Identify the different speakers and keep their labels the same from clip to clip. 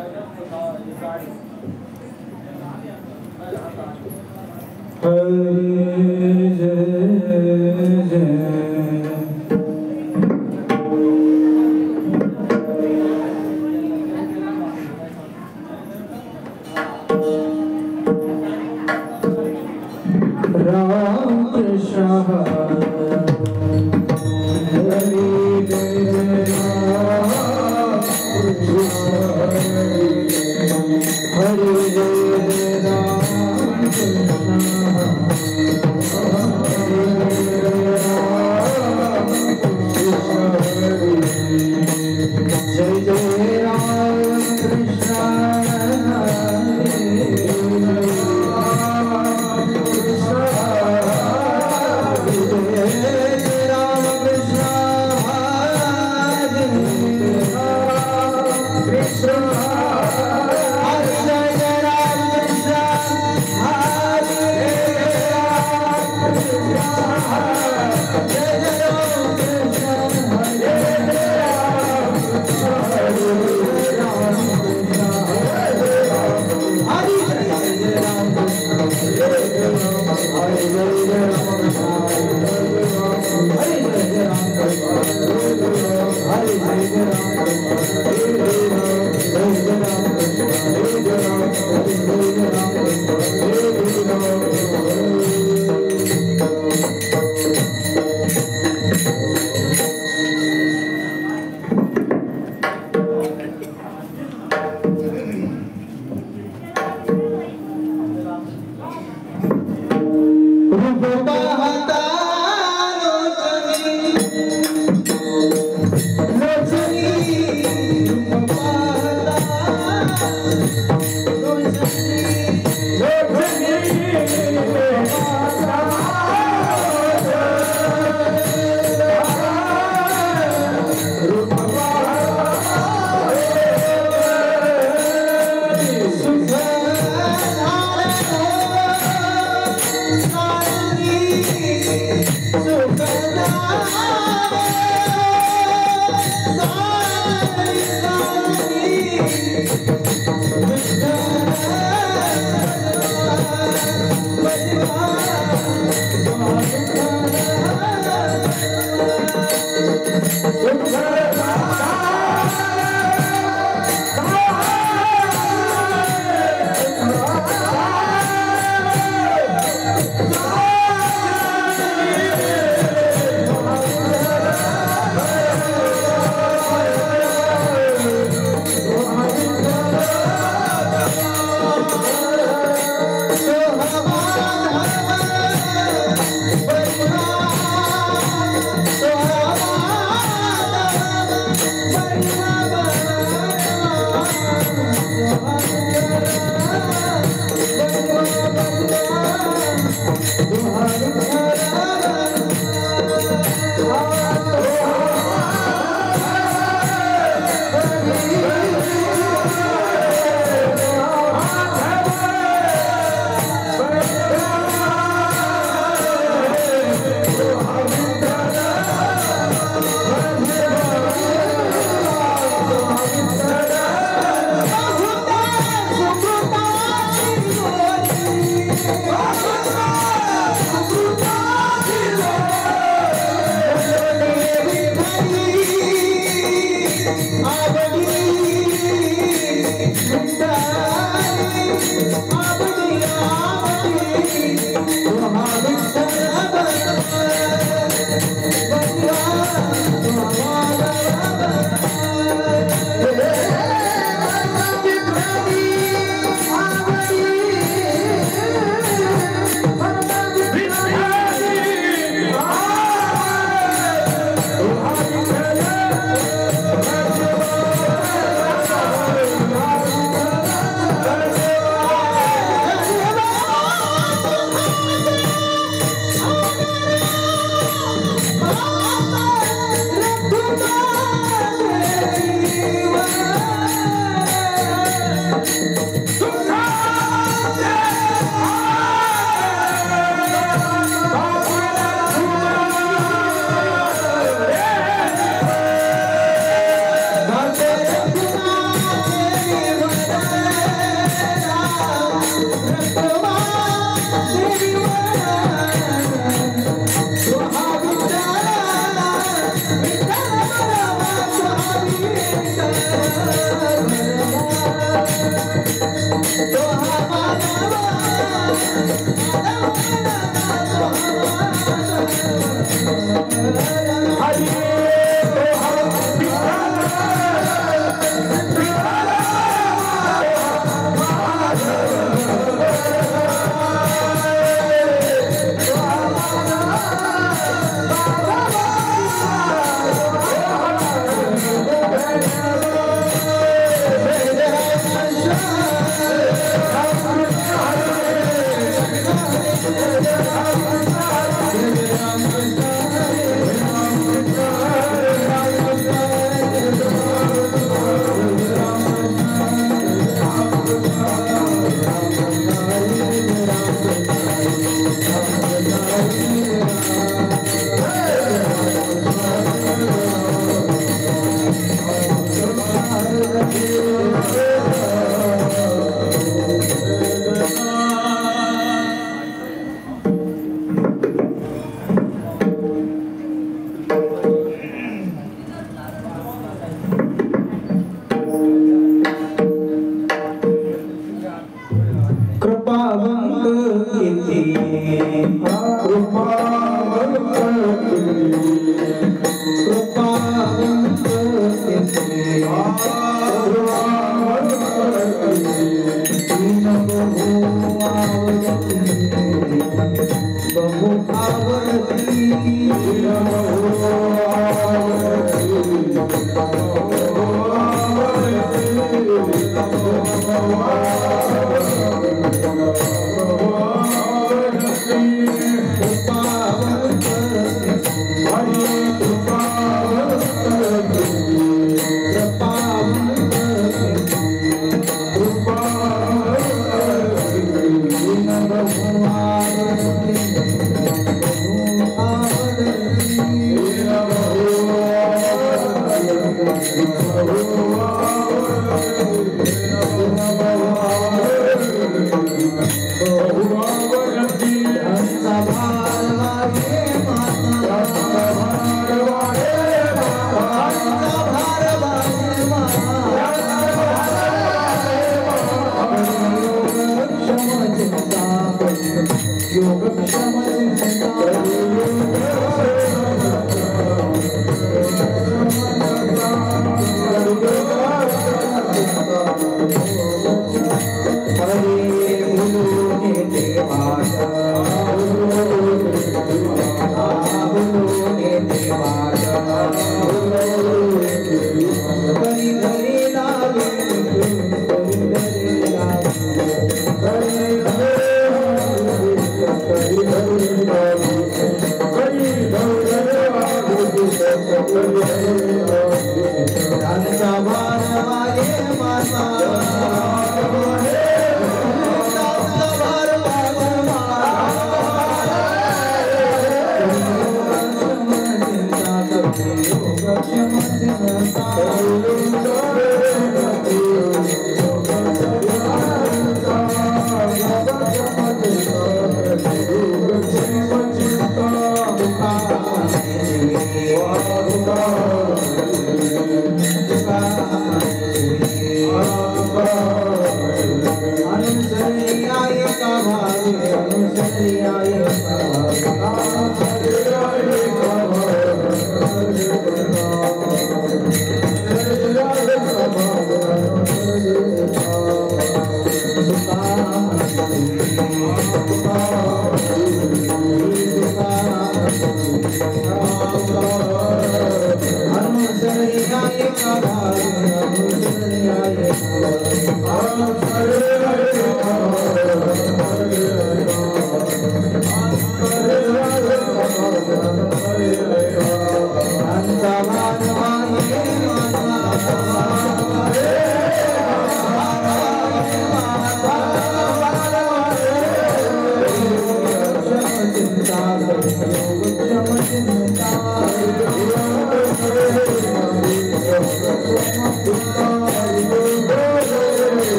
Speaker 1: Hare Jai Jai Ram Krishna Hare Hare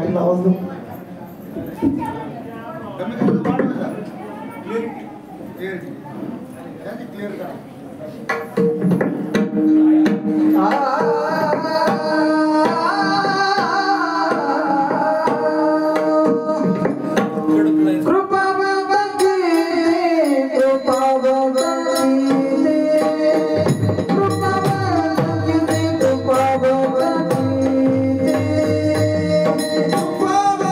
Speaker 2: Patil आवाज दो.
Speaker 1: Baba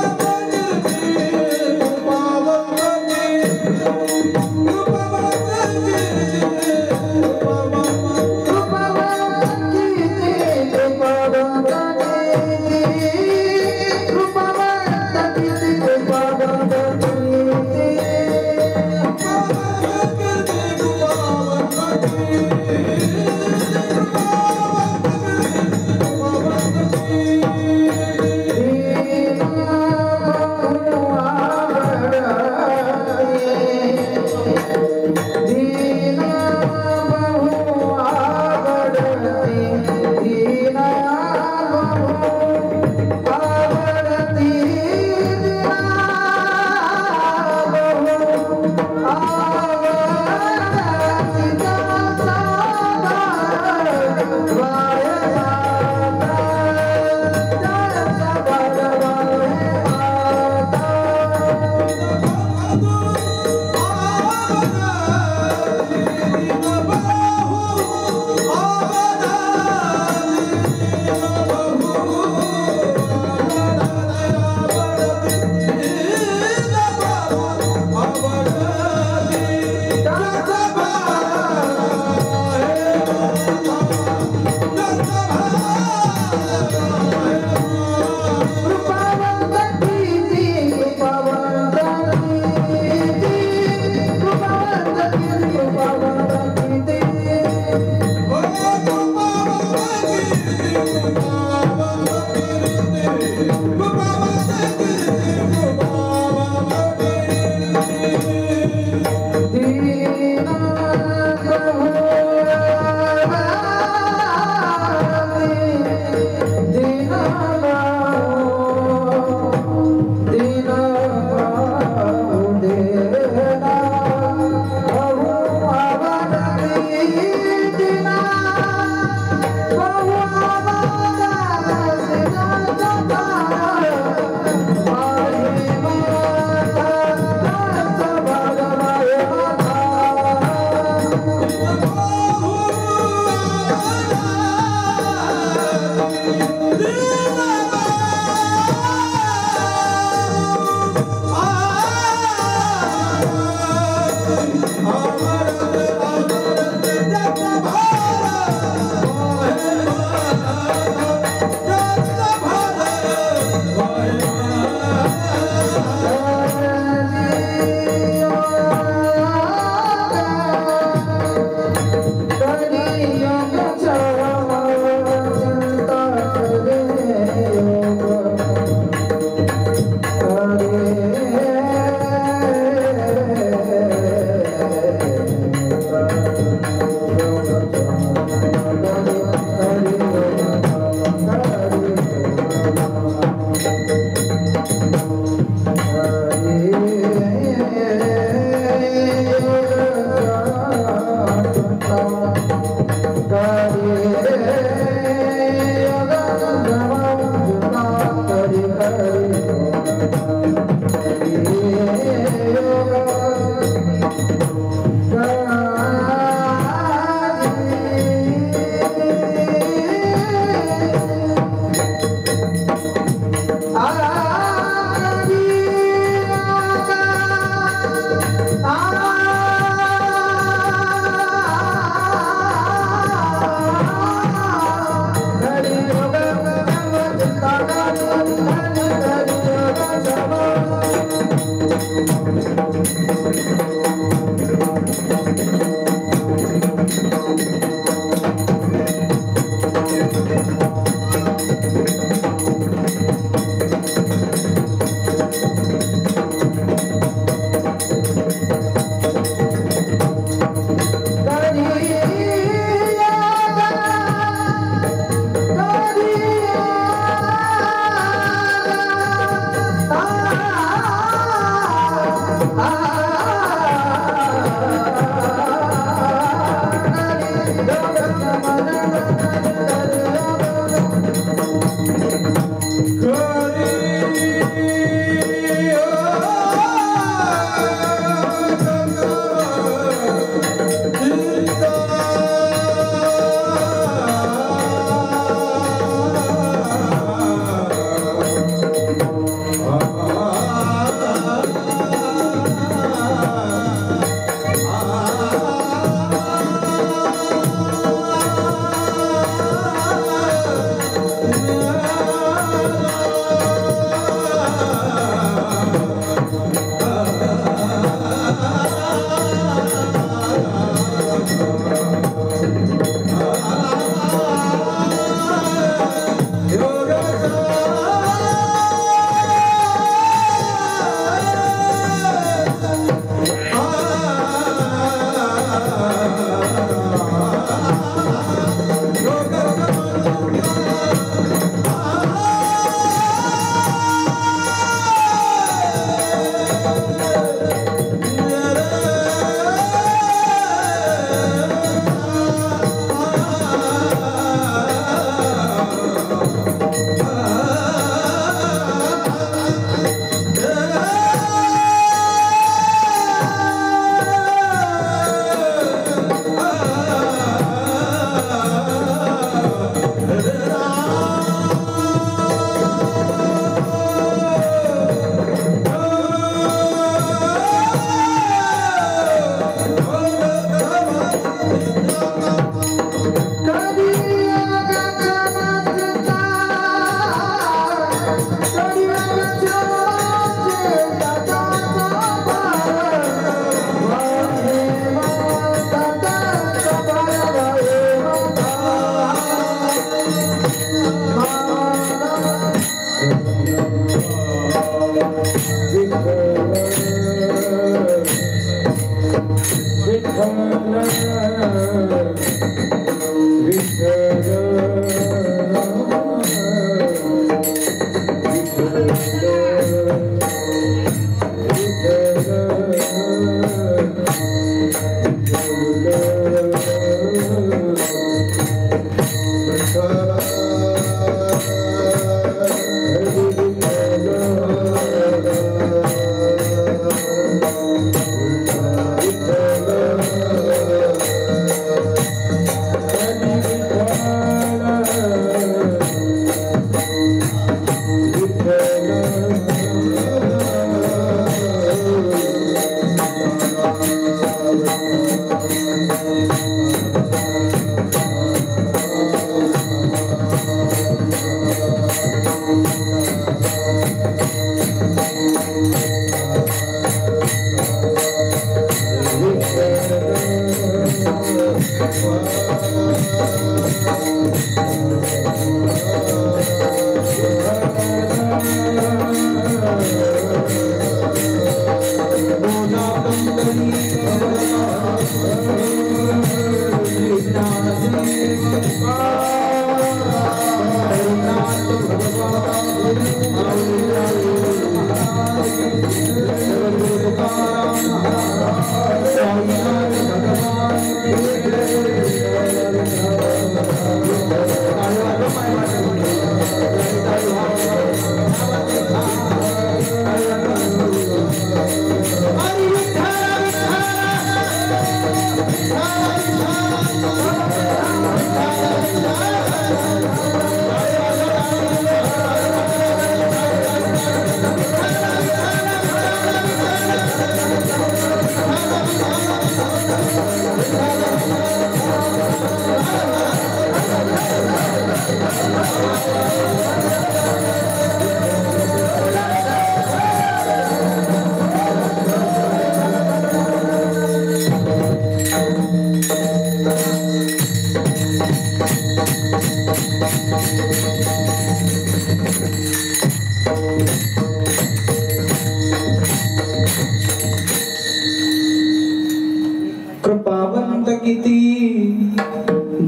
Speaker 1: कृपावंत किती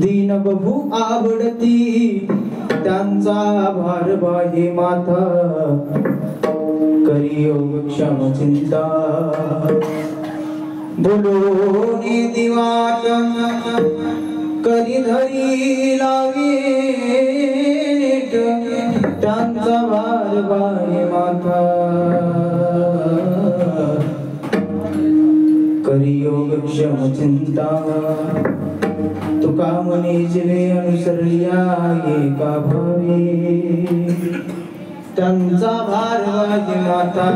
Speaker 1: दीन बभू आवडती त्यांचा भार बाहे माथा करी योग क्षम चिंता बोलोने दिवाट करी धरी लावी त्यांचा भार बाहे माथा करियोग क्षम चिंता तुका मने जिवे अनुसरल्या एका भावे त्यांचा भार वाजे माता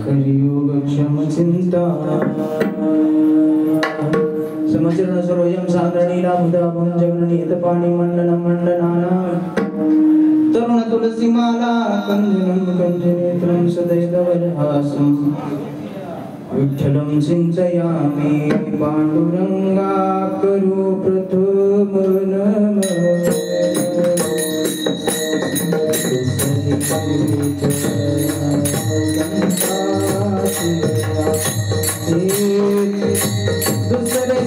Speaker 1: करियोग क्षम चिंता समचरण सरोजम सागरणीला मुदाभं जगननीत पाणी मंडनं मंडनाना तरुण तुलसी माला कंजनं कंजनेत्रं सदैववरहासं विठ्ठलं सिंचयामि पांडुरंगा करो प्रथम नमः दुसरे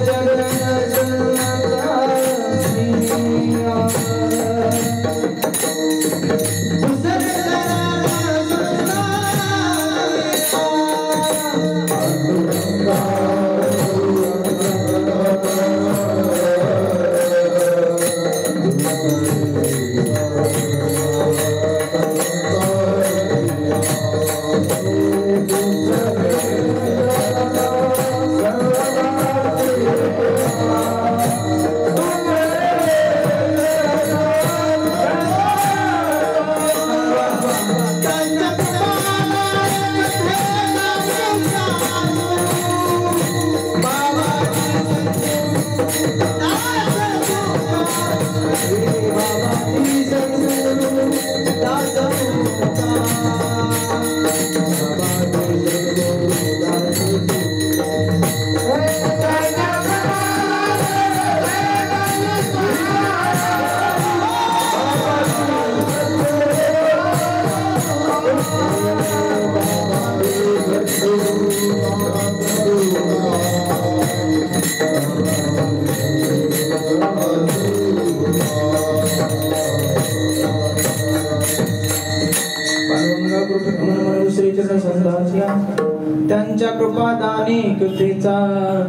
Speaker 1: दास्या त्यांच्या कृपादाने कृपेचा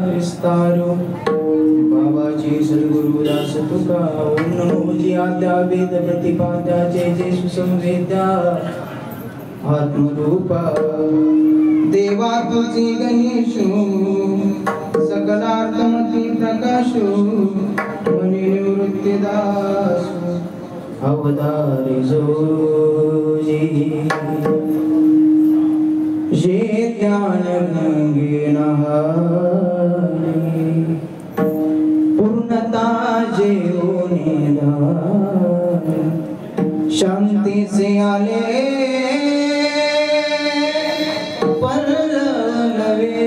Speaker 1: विस्तार बाबाजी सद्गुरु दास तुका ओम नमो जी आद्या वेद प्रतिपाद्या जय जय सुसंवेद्या आत्मरूपा देवा तुझी गणेशो सकलार्थमती प्रकाशो मनी निवृत्ती दासो अवतारी जोजी जे ज्ञान गंगे नहाने पूर्णता जे निदान शांति से आले पर नवे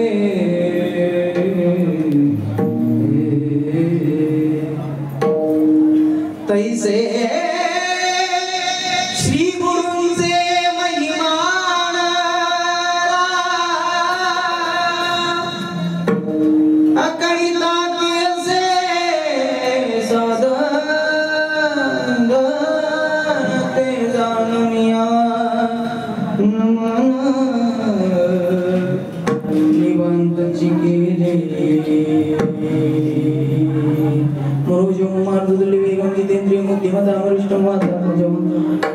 Speaker 1: तैसे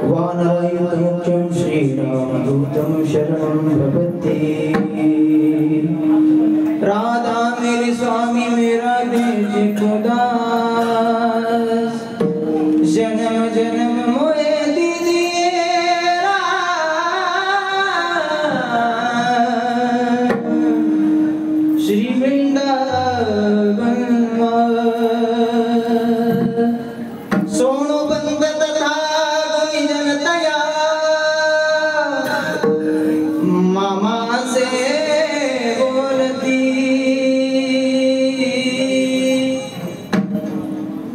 Speaker 1: वानरायुतमुख्यं श्रीरामदूतं शरणं प्रपद्ये राधा मेरे स्वामी मेरा देश खुदास जन्म जन्म मोए दीजिए श्री वृंदावन सोनो बंद तथा जनतया मामा से बोलती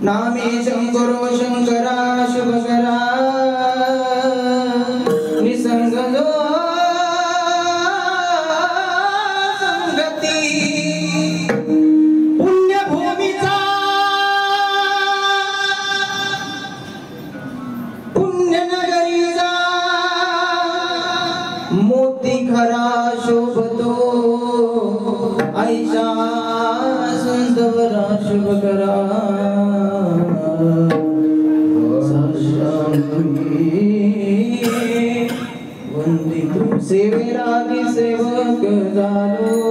Speaker 1: नामे शंकरो शंकरा शुभकरा निसंग जो संगती पुण्यभूमीचा पुण्यनगरीचा मोती खरा शोभतो ऐशा संतवरा शुभकरा वंदितो सेवेरागी सेवक झालो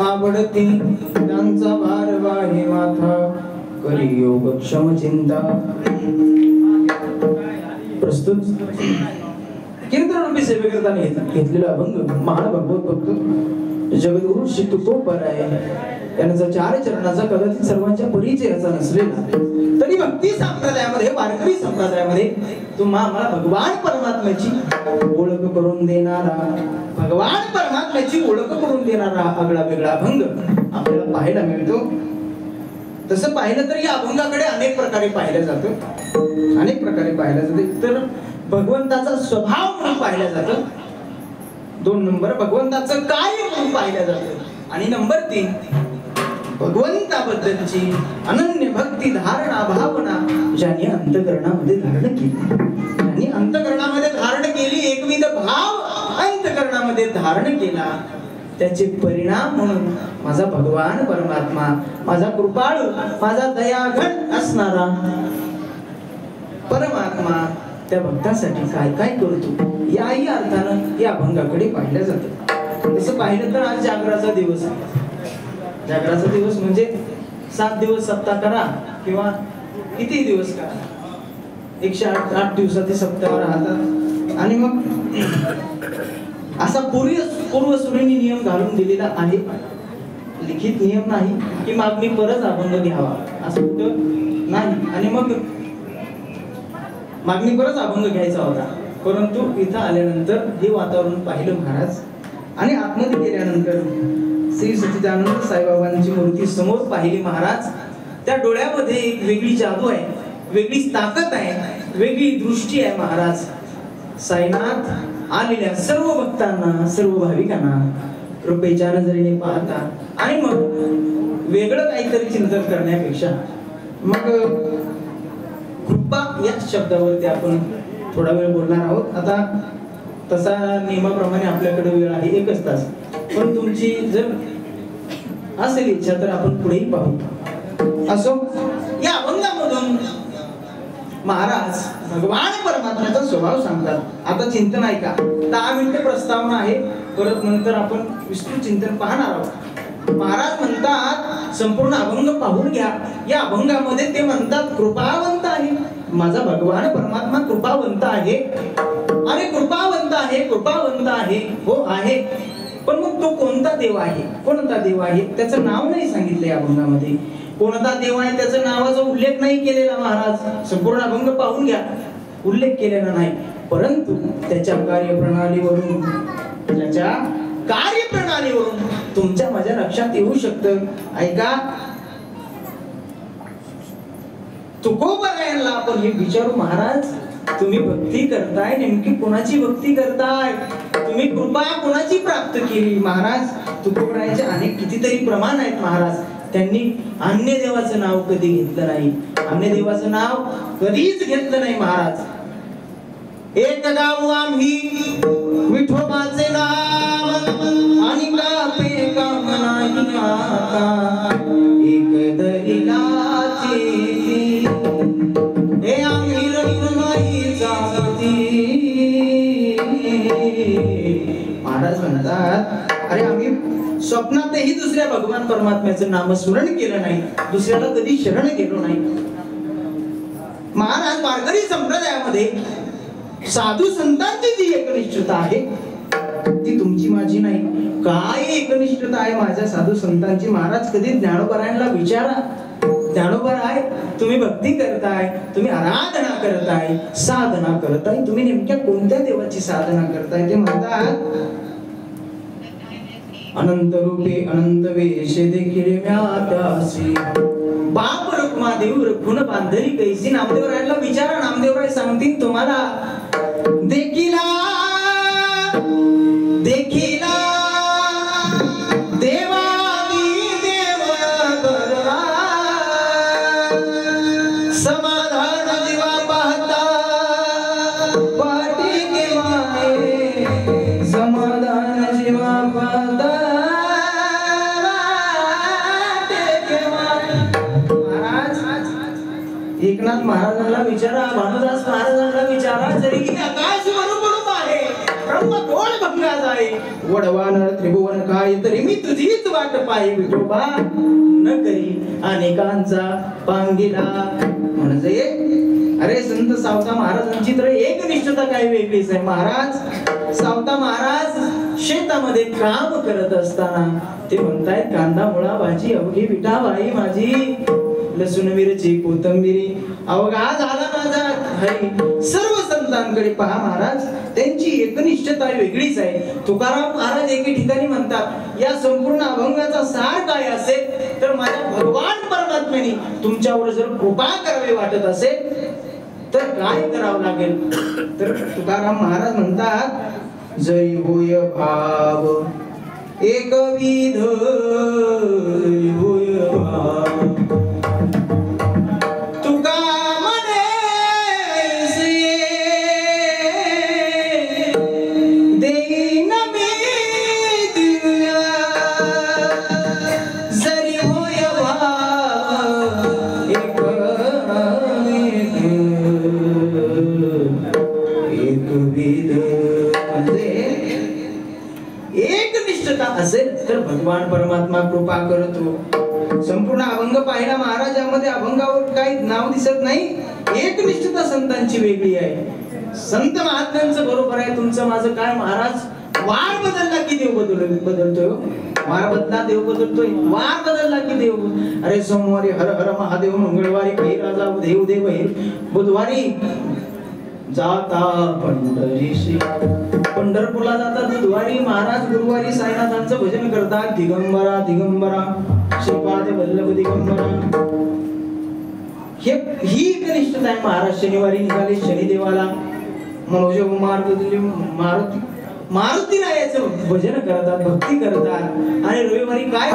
Speaker 1: आवडती त्यांचा भार वाहे माथा करी योग क्षम चिंता प्रस्तुत कीर्तन रूपी सेवे करताना घेतलेला अभंग महान भगवत भक्त जगद्गुरु श्री तुकोबराय त्यांचा 4 चरणाचा कदाचित सर्वांच्या परिचयाचा नसलेला तरी भक्ती संप्रदायामध्ये वारकरी संप्रदायामध्ये तुम्हाला भगवान परमात्म्याची ओळख करून देणारा भगवान परमात्म्याची ओळख करून देणारा आगळा वेगळा अभंग आपल्याला पाहायला मिळतो. तसं पाहिलं तर या अभंगाकडे अनेक प्रकारे पाहिलं जातं अनेक प्रकारे पाहिलं जातं. तर भगवंताचा स्वभाव म्हणून पाहिलं जातं. 2 नंबर भगवंताचं कार्य म्हणून पाहिलं जातं आणि नंबर 3 भगवंताबद्दलची अनन्य भक्ती धारणा भावना ज्यांनी अंतःकरणामध्ये धारण केली ज्यांनी अंतःकरणामध्ये धारण केली एकविध भाव अंतःकरणामध्ये धारण केला त्याचे परिणाम म्हणून माझा भगवान परमात्मा माझा कृपाळू माझा दयाघन असणारा परमात्मा त्या भक्तासाठी काय काय करतो याही अर्थानं या अभंगाकडे पाहिलं जातं. तसं पाहिलं तर आज जागराचा दिवस आहे. जागराचा दिवस म्हणजे 7 दिवस सप्ताह करा किंवा किती दिवस करा 108 दिवसाचे सप्ताह राहतात आणि मग असा पूर्वसुरीने नियम घालून दिलेला आहे. लिखित नियम नाही की मागणी परत अभंग घ्यावा असं कुठं नाही आणि मग मागणी परत अभंग घ्यायचा होता. परंतु इथं आल्यानंतर हे वातावरण पाहिलं महाराज आणि आतमध्ये गेल्यानंतर श्री सच्चिदानंद साईबाबांची मूर्ती समोर पाहिली महाराज. त्या डोळ्यामध्ये एक वेगळी जादू आहे वेगळी ताकद आहे वेगळी दृष्टी आहे महाराज. साईनाथ आलेल्या सर्व भक्तांना सर्व भाविकांना कृपेच्या नजरेने पाहतात आणि मग वेगळं काहीतरी चिंतन करण्यापेक्षा मग कृपा या शब्दावरती आपण थोडा वेळ बोलणार आहोत. आता तसा नियमाप्रमाणे आपल्याकडे वेळ आहे 1 तास पण तुमची जर असेल इच्छा तर आपण पुढेही पाहू. असो या अभंगामधून महाराज भगवान परमात्म्याचा स्वभाव सांगतात. आता चिंतन ऐका 10 मिनिटे प्रस्तावना आहे परत नंतर आपण विस्तृत चिंतन पाहणार आहोत. महाराज म्हणतात संपूर्ण अभंग पाहून घ्या. या अभंगामध्ये ते म्हणतात कृपावंत आहे माझा भगवान परमात्मा कृपावंत आहे आणि कृपावंत आहे हो आहे. पण मग तो कोणता देव आहे कोणता देव आहे त्याचं नाव नाही सांगितलं या अभंगामध्ये. कोणता देव आहे त्याच्या नावाचा उल्लेख नाही केलेला महाराज. संपूर्ण अभंग पाहून घ्या उल्लेख केलेला नाही परंतु त्याच्या कार्यप्रणालीवरून तुमच्या माझ्या लक्षात येऊ शकतं. ऐका तुकोबरायांना आपण हे विचारू महाराज तुम्ही भक्ती करताय नेमकी कोणाची भक्ती करताय तुम्ही कृपा कोणाची प्राप्त केली महाराज. तुकोबरायांचे अनेक कितीतरी प्रमाण आहेत महाराज. त्यांनी अन्य देवाचं नाव कधी घेतलं नाही अन्य देवाचं नाव कधीच घेतलं नाही महाराज. एक गाव आम्ही विठोबाचे नाव आणि कापे काम नाही आता एक दरिलाची हे आम्ही रघुमाई जाती. महाराज म्हणतात अरे आम्ही स्वप्नातही दुसऱ्या भगवान परमात्म्याचं नामस्मरण केलं नाही दुसऱ्याला कधी शरण गेलो नाही. महाराज वारकरी संप्रदायामध्ये साधू संतांची जी एकनिष्ठता आहे ती तुमची माझी नाही. काय एकनिष्ठता आहे माझ्या साधू संतांची महाराज कधी ज्ञानोबरायांना विचारा. ज्ञानोबराय तुम्ही भक्ती करताय तुम्ही आराधना करताय साधना करताय तुम्ही नेमक्या कोणत्या देवाची साधना करताय. ते म्हणतात अनंत रूपे अनंत वेश देखील म्यात्यासी बाप रुक्मा देव रखून बांधली कैसी. नामदेवरायांना विचारा नामदेवराय सांगतील तुम्हाला. देखिला देवादी देव करला समाधान जीवा पाहता पाठी के माने समाधान जीवा पाहता. एकनाथ महाराजांना विचारा भानुदास महाराजांना विचारा जरी की आकाश वरुण आहे ब्रह्म कोण भंगा जाय वडवान त्रिभुवन काय तरी मी तुझीच वाट पाहि विठोबा न करी अनेकांचा पांगिला. म्हणजे अरे संत सावता महाराजांची तर एक निष्ठता काय वेगळीच आहे महाराज. सावता महाराज शेतामध्ये काम करत असताना ते म्हणतायत कांदा मुळा भाजी अवघी विटा बाई माझी, लसूण मिरची कोथंबिरी अवघा झाला माझा हरी. सर्व संतांकडे पहा महाराज, त्यांची एकनिष्ठता वेगळीच आहे. तुकाराम महाराज एके ठिकाणी म्हणतात, या संपूर्ण अभंगाचा सार काय असेल तर माझ्या भगवान परमात्म्याने तुमच्यावर जर कृपा करावी वाटत असेल तर काय करावं लागेल. तर तुकाराम महाराज म्हणतात, जरी होय भाव एकविध होय भाव, तुका म्हणे देईन मी दिव्या, जरी होय भाव एकविध. एकनिष्ठता असेल तर भगवान परमात्मा कृपा करतो. संपूर्ण अभंग पाहिला महाराजांमध्ये, अभंगावर काही नाव दिसत नाही. एकनिष्ठता संतांची वेगळी आहे. संत महात्म्यांचं बरोबर आहे, तुमचं माझं काय महाराज. वार बदलला की देव बदलतोय. वार बदलला देव बदलतोय, वार बदलला की देव. अरे सोमवारी हर हर महादेव, मंगळवारी काही राजा देव देव, बुधवारी जाता पंढरीशी, पंढरपूरला जातात बुधवारी महाराज, गुरुवारी साईनाथांचं भजन करतात. दिगंबरा दिगंबरा श्रीपाद वल्लभ दिगंबरा. ही एकनिष्ठता आहे महाराज. शनिवारी निघाले शनिदेवाला, मनोज मारुती रायाचं भजन करतात, भक्ती करतात. आणि रविवारी काय,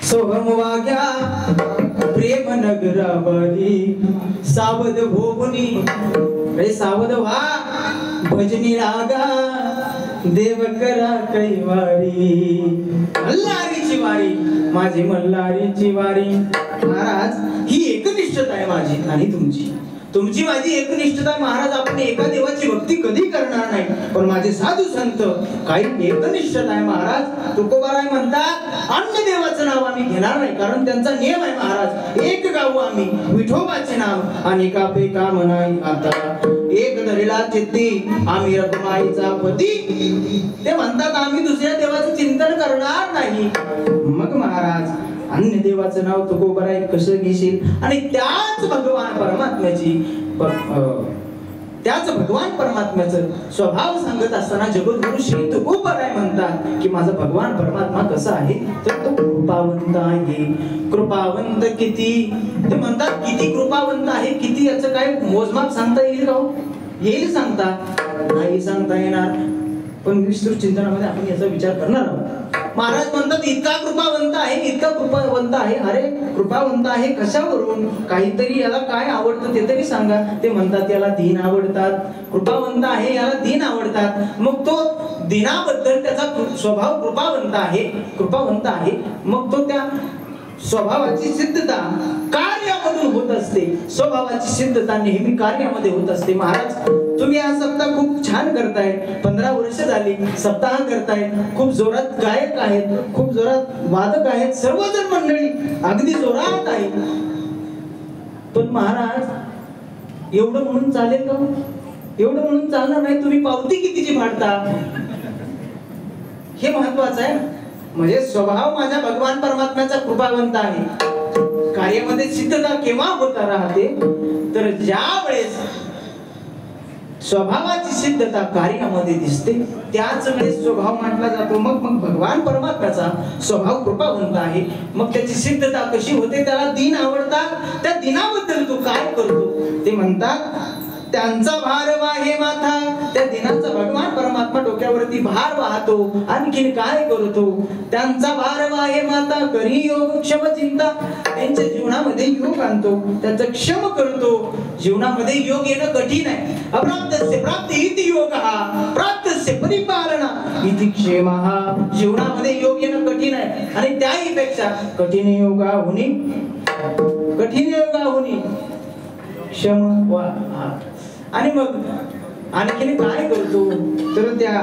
Speaker 1: सोहम वाग्या प्रेम नगरावरी, सावध भोवनी रे सावध व्हा, भजनी रागा देव करा कैवारी. मल्हारीची वारी माझी, मल्हारीची वारी. महाराज ही एकनिष्ठता आहे माझी आणि तुमची. तुमची माझी एकनिष्ठता महाराज. आपण एका देवाची भक्ती कधी करणार नाही, पण माझे साधू संत काही एकनिष्ठता आहे महाराज. तुकोबाराय म्हणतात, अन्य देवाचं नाव आम्ही घेणार नाही, कारण त्यांचा नियम आहे महाराज. एक गाऊ आम्ही विठोबाचे नाव, आणि एकापे काम नाही आता. एक धरेला चित्ती आम्ही रखमाईचा पती. ते म्हणतात आम्ही दुसऱ्या देवाचं चिंतन करणार नाही. मग महाराज अन्य देवाचं नाव तुकोबाराय कसं घेशील. आणि त्याच भगवान परमात्म्याचं स्वभाव सांगत असताना जगद्गुरु श्री तुकोबाराय म्हणतात की माझा भगवान परमात्मा कसा आहे तर तो कृपावंत आहे. कृपावंत किती, ते म्हणतात किती कृपावंत आहे, किती याचं काय मोजमाप सांगता येईल का? येईल सांगता, नाही सांगता येणार. पण विस्तृत चिंतनामध्ये आपण याचा विचार करणार आहोत. महाराज म्हणतात इतका कृपावंत आहे, इतका कृपावंत आहे. अरे कृपावंत आहे कशावरून? काहीतरी याला काय आवडतं ते तरी सांगा. ते म्हणतात याला दीन आवडतात. कृपावंत आहे याला दीन आवडतात. मग तो दिनाबद्दल त्याचा स्वभाव कृपावंत आहे, कृपावंत आहे. मग तो त्या स्वभावाची सिद्धता कार्यामधून होत असते. स्वभावाची सिद्धता नेहमी कार्यामध्ये होत असते. महाराज तुम्ही हा सप्ताह खूप छान करताय. 15 वर्ष झाली सप्ताह करताय. खूप जोरात गायक आहेत, खूप जोरात वादक आहेत, सर्वजण मंडळी अगदी जोरात आहेत. पण महाराज एवढं म्हणून चालेल का? एवढं म्हणून चालणार नाही. तुम्ही पावती कितीची फाडता हे महत्वाचं आहे. म्हणजे स्वभाव माझ्या भगवान परमात्म्याचा कृपावंत आहे. कार्यामध्ये सिद्धता केव्हा होता राहते? तर ज्या वेळेस स्वभावाची सिद्धता कार्यामध्ये दिसते त्याच वेळेस स्वभाव म्हटला जातो. मग भगवान परमात्म्याचा स्वभाव कृपावंत आहे. मग त्याची सिद्धता कशी होते? त्याला दीन आवडतात. त्या दिनाबद्दल तू काय करतो? ते म्हणतात त्यांचा भार वाहे माथा. त्या दिनाचा भगवान परमात्मा डोक्यावरती भार वाहतो. आणखीन काय करतो? त्यांचा भार वाहे माता करी योग क्षम चिंता. त्यांच्या जीवनामध्ये योग आणतो, त्याचं क्षम करतो. जीवनामध्ये योग येणं कठीण आहे. अप्राप्तस्य प्राप्ती इति योगः प्राप्तस्य परिपालना इति क्षेमः. जीवनामध्ये योग येणं कठीण आहे आणि त्याही पेक्षा कठीण योगा होणे, कठीण योगा होणे क्षम वा. आणि मग आणखीन काय करतो? तर त्या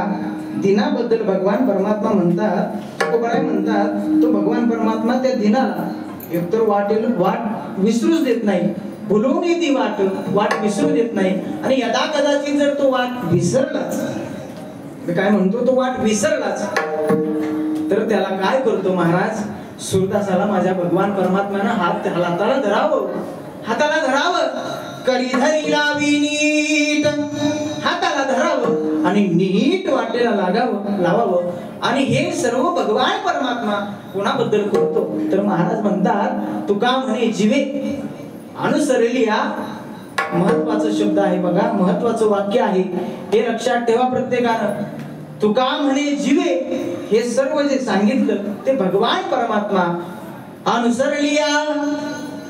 Speaker 1: दिनाबद्दल भगवान परमात्मा म्हणतात, तुकोबाराय म्हणतात, तो भगवान परमात्मा त्या दिनाला एकतर वाट विसरूच देत नाही. भुलवून ती वाट विसरू देत नाही. आणि यदा कदाचित जर तो वाट विसरलाच, काय म्हणतो, तो वाट विसरलाच तर त्याला काय करतो महाराज? सूरदासाला माझ्या भगवान परमात्म्यानं हाताला धरावं, करी धरी लावी नीट. हाताला धरावं आणि नीट वाटेला लावावं. आणि हे सर्व भगवान परमात्मा कोणाबद्दल करतो? तर महाराज म्हणतात, तुका म्हणे जीवे अनुसरलिया. महत्वाचा शब्द आहे बघा, महत्वाचं वाक्य आहे. हे लक्षात ठेवा प्रत्येकानं. तुका म्हणे जीवे, हे सर्व जे सांगितलं ते भगवान परमात्मा. अनुसरलिया,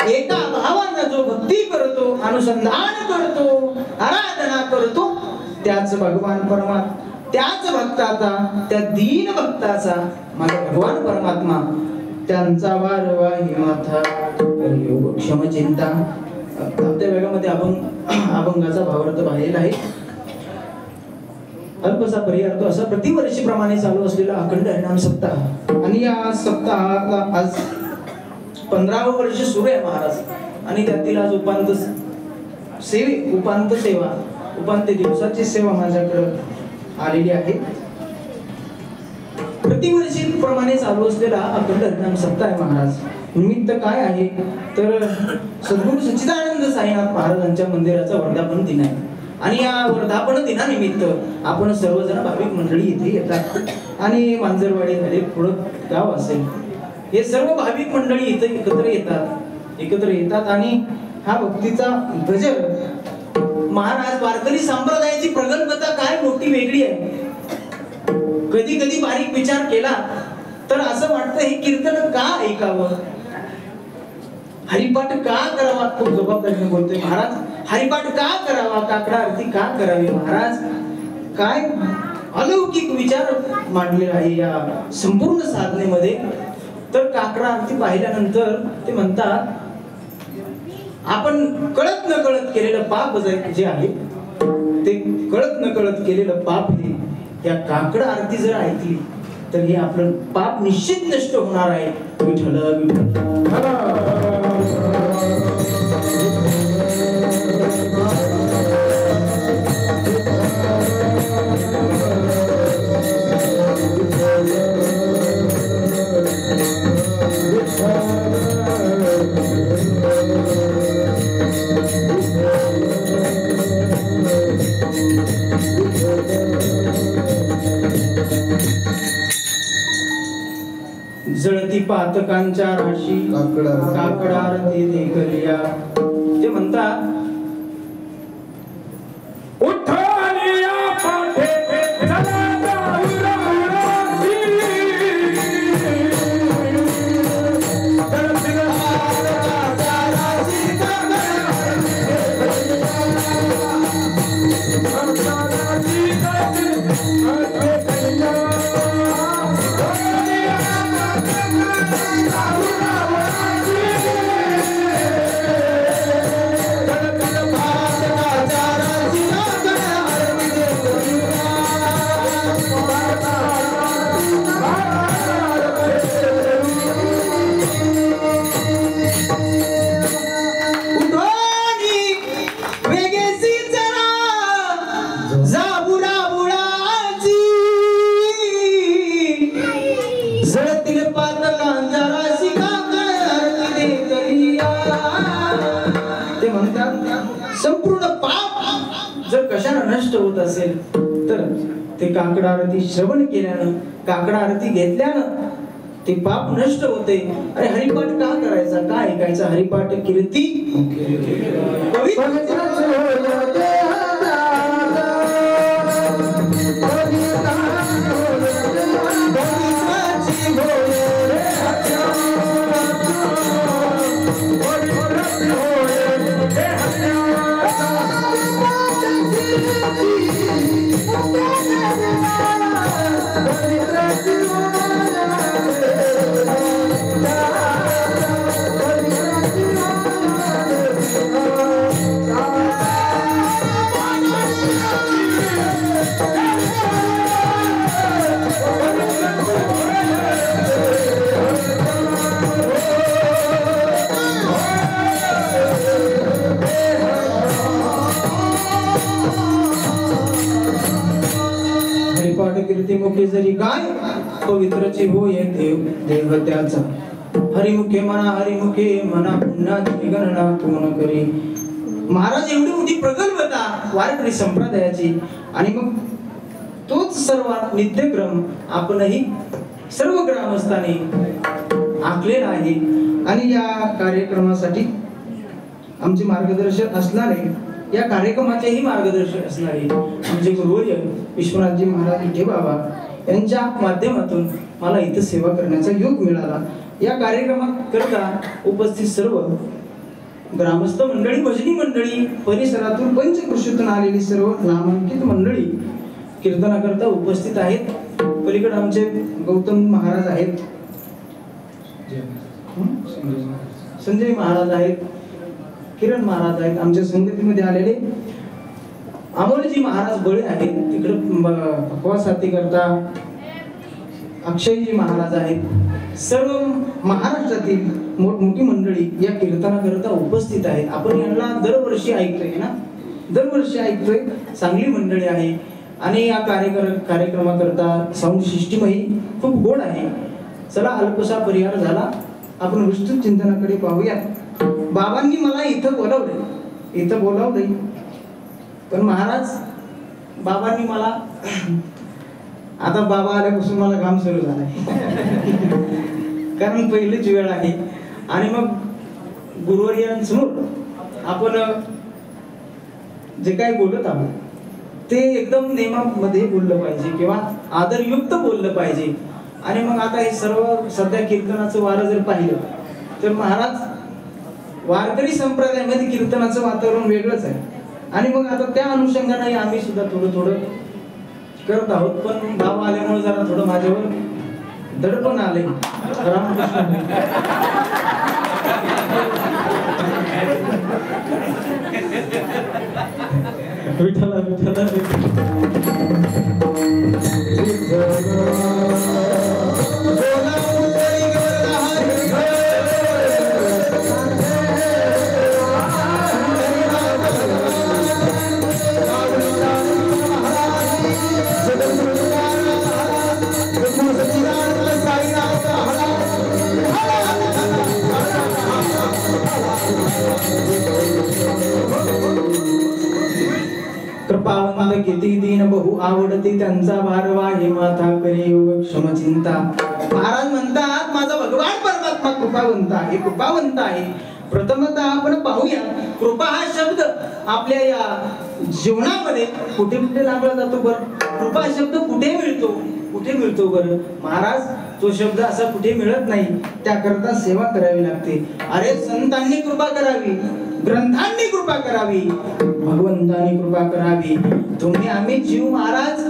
Speaker 1: एका भावानं जो भक्ती करतो, अनुसंधान करतो, आराधना करतो, त्याच भगवान परमात्मा, त्याच भक्ताचा, त्या दीन भक्ताचा माझा भगवान परमात्मा त्यांचा वार वाही माथा योग क्षम चिंता. त्या वेगामध्ये अभंगाचा भावार्थ बाहेर आहे. अल्पसा पर्याय असा प्रतिवर्षीप्रमाणे चालू असलेला अखंड हरिनाम सप्ताह. आणि या सप्ताहाला आज 15वे वर्ष सुरू आहे महाराज. आणि त्यातील आज उपांत दिवसाची सेवा माझ्याकडे आलेली आहे. प्रतिवर्षी प्रमाणे चालू असलेला अखंड हरिनाम सप्ताह आहे महाराज. निमित्त काय आहे तर सद्गुरू सच्चिदानंद साईनाथ महाराजांच्या मंदिराचा वर्धापन दिन आहे. आणि या वर्धापन दिनानिमित्त आपण सर्वजण भाविक मंडळी इथे येतात. आणि मांजरवाडी पुढं गाव असेल, हे सर्व भाविक मंडळी इथे एकत्र येतात आणि हा भक्तीचा गजर. महाराज वारकरी संप्रदायाची प्रगल्भता काय मोठी वेगळी आहे. कधी कधी बारीक विचार केला तर असं वाटतं हे कीर्तन का ऐकावं, हरिपाठ का करावा. खूप जबाबदारीने बोलतोय महाराज. हरिपाठ का करावा, काकडा आरती का करावी. महाराज काय अलौकिक विचार मांडले आहे या संपूर्ण साधनेमध्ये. तर काकडा आरती पाहिल्यानंतर ते म्हणतात, आपण कळत न कळत केलेलं पाप जे आहे ते कळत न कळत केलेलं पाप हे या काकडा आरती जर ऐकली तर हे आपलं पाप निश्चित नष्ट होणार आहे. जळती पातकांच्या राशी काकडा आरती देखलिया. ते म्हणतात, उठलिया पाठे चला जाऊ राशी. होत असेल तर ते काकड आरती श्रवण केल्यानं, काकड आरती घेतल्यानं ते पाप नष्ट होते. अरे हरिपाठ का करायचा, का ऐकायचा? हरिपाठ कीर्ती कीर्तिमुखे जरी गाय पवित्रची होय देव त्याचा. हरिमुखे म्हणा पुन्हा गणना कोण करी. महाराज एवढी मोठी प्रगल्भता वारकरी संप्रदायाची आणि मग तोच सर्व नित्यक्रम आपणही सर्व ग्रामस्थांनी आखलेला आहे. आणि या कार्यक्रमासाठी आमचे मार्गदर्शक असणारे, या कार्यक्रमाचेही मार्गदर्शक असणारे आमचे गुरुवर्य विश्वनाथजी महाराज विठे बाबा यांच्या माध्यमातून मला इथं सेवा करण्याचा योग मिळाला. या कार्यक्रमात करता उपस्थित सर्व ग्रामस्थ मंडळी, भजनी मंडळी, परिसरातून पंचकृषीतून आलेली सर्व नामांकित मंडळी कीर्तनाकरता उपस्थित आहेत. पलीकडे आमचे गौतम महाराज आहेत, संजय महाराज आहेत, किरण महाराज आहेत, आमच्या संगतीमध्ये आलेले अमोलजी महाराज बळे आहेत, तिकडे भगवासाठी करता अक्षयजी महाराज आहेत. सर्व महाराष्ट्रातील मोठी मंडळी या कीर्तनाकरता उपस्थित आहेत. आपण यांना दरवर्षी ऐकतोय ना, दरवर्षी ऐकतोय. चांगली मंडळी आहे आणि या कार्यक्रमाकरता साऊंड सिस्टीमही खूप गोड आहे. चला अल्पसा परिहार झाला, आपण विस्तृत चिंतनाकडे पाहूया. बाबांनी मला इथं बोलावलंय, पण महाराज बाबांनी मला, आता बाबा आल्यापासून मला काम सुरू झालंय कारण पहिलीच वेळ आहे. आणि मग गुरुवर्यांसमोर आपण जे काही बोलत आहोत ते एकदम नियमामध्ये बोललं पाहिजे किंवा आदरयुक्त बोललं पाहिजे. आणि मग आता हे सर्व सध्या कीर्तनाचं वारं जर पाहिलं तर महाराज वारकरी संप्रदायामध्ये कीर्तनाचं वातावरण वेगळंच आहे. आणि मग आता त्या अनुषंगाने आम्ही सुद्धा थोडं करत आहोत. पण भाव आल्यामुळे जरा थोडं माझ्यावर दडपण आले. विठ्ठला विठ्ठला कृपावंत किती दीन बहु आवडती त्यांचा भारवा हे माथा करी योग क्षमचिंता. महाराज म्हणतात माझा भगवान परमात्मा कृपावंत आहे. प्रथमतः आपण पाहूया कृपा हा शब्द आपल्या या जीवनामध्ये कुठे कुठे लागला जातो बरं. कृपा शब्द कुठे मिळतो बरं महाराज? तो शब्द असा कुठे मिळत नाही, त्याकरता सेवा करावी लागते. अरे संतांनी कृपा करावी, ग्रंथांनी कृपा करावी, भगवंतांनी कृपा करावी. तुम्ही आम्ही जीव महाराज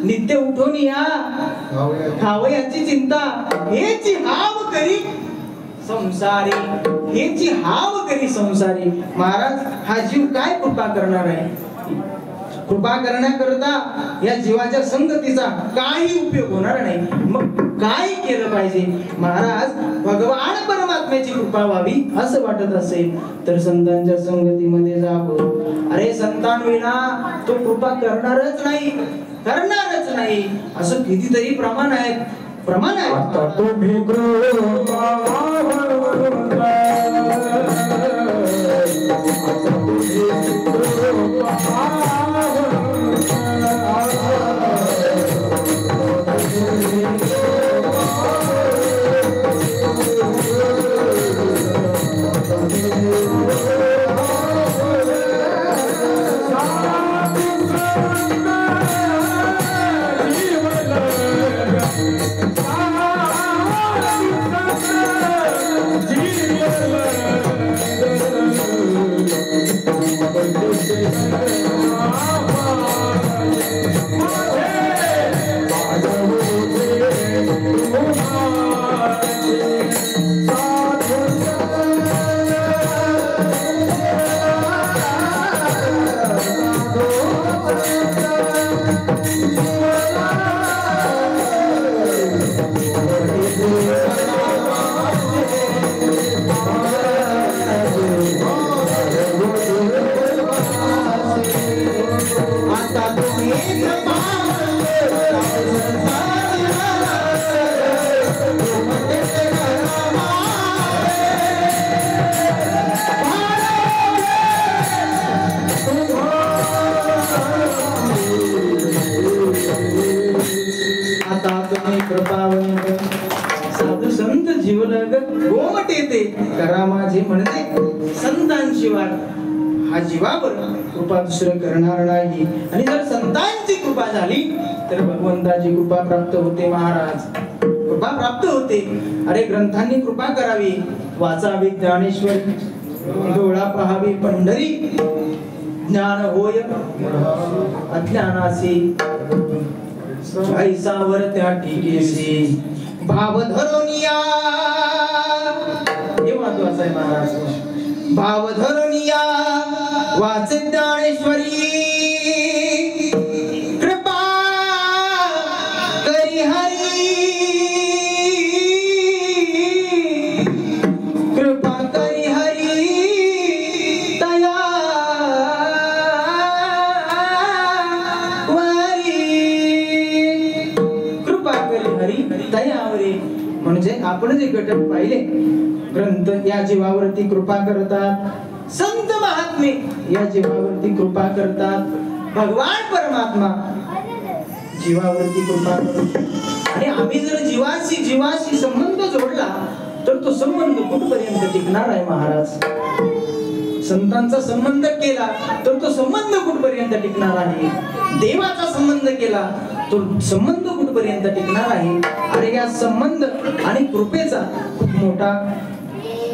Speaker 1: नित्य उठून या खावयाची चिंता हेची हाव करी संसारी. महाराज हा जीव काय कृपा करणार आहे? कृपा करण्याकरता या जीवाच्या संगतीचा काही उपयोग होणार नाही. मग काय केलं पाहिजे महाराज? भगवान परमात्म्याची कृपा व्हावी असं वाटत असेल तर संतांच्या संगतीमध्ये जावं. अरे संतांविना तो कृपा करणारच नाही असं कितीतरी प्रमाण आहे. येते करा माझे म्हणजे संतांची वाट. हा जीवावर कृपा दुसरं करणार नाही. आणि जर संतांची कृपा झाली तर भगवंताची कृपा प्राप्त होते. महाराज कृपा प्राप्त होते. अरे ग्रंथांनी कृपा करावी. वाचावी ज्ञानेश्वरी, डोळा पहावी पंढरी, ज्ञान होय अज्ञानासी, ऐसावर त्या टिकेसी भाव धरुनिया. हे महत्वाचं आहे महाराज. भाव धरुनिया वाचे ज्ञानेश्वरी, कृपा करी हरी, कृपा करी हरी तया वरी, कृपा करी हरी तयावरी. म्हणजे आपण जे घटक पाहिले ग्रंथ या जीवावरती कृपा करतात. संत महात्मे या जीवावरती कृपा करतात. भगवान परमात्मा जीवावरती कृपा करतात. आणि आम्ही जर जीवाशी संबंध जोडला तर तो संबंध कुठपर्यंत टिकणार आहे महाराज. संतांचा संबंध केला तर तो संबंध कुठपर्यंत टिकणार आहे. देवाचा संबंध केला तो संबंध कुठपर्यंत टिकणार आहे. अरे या संबंध आणि कृपेचा खूप मोठा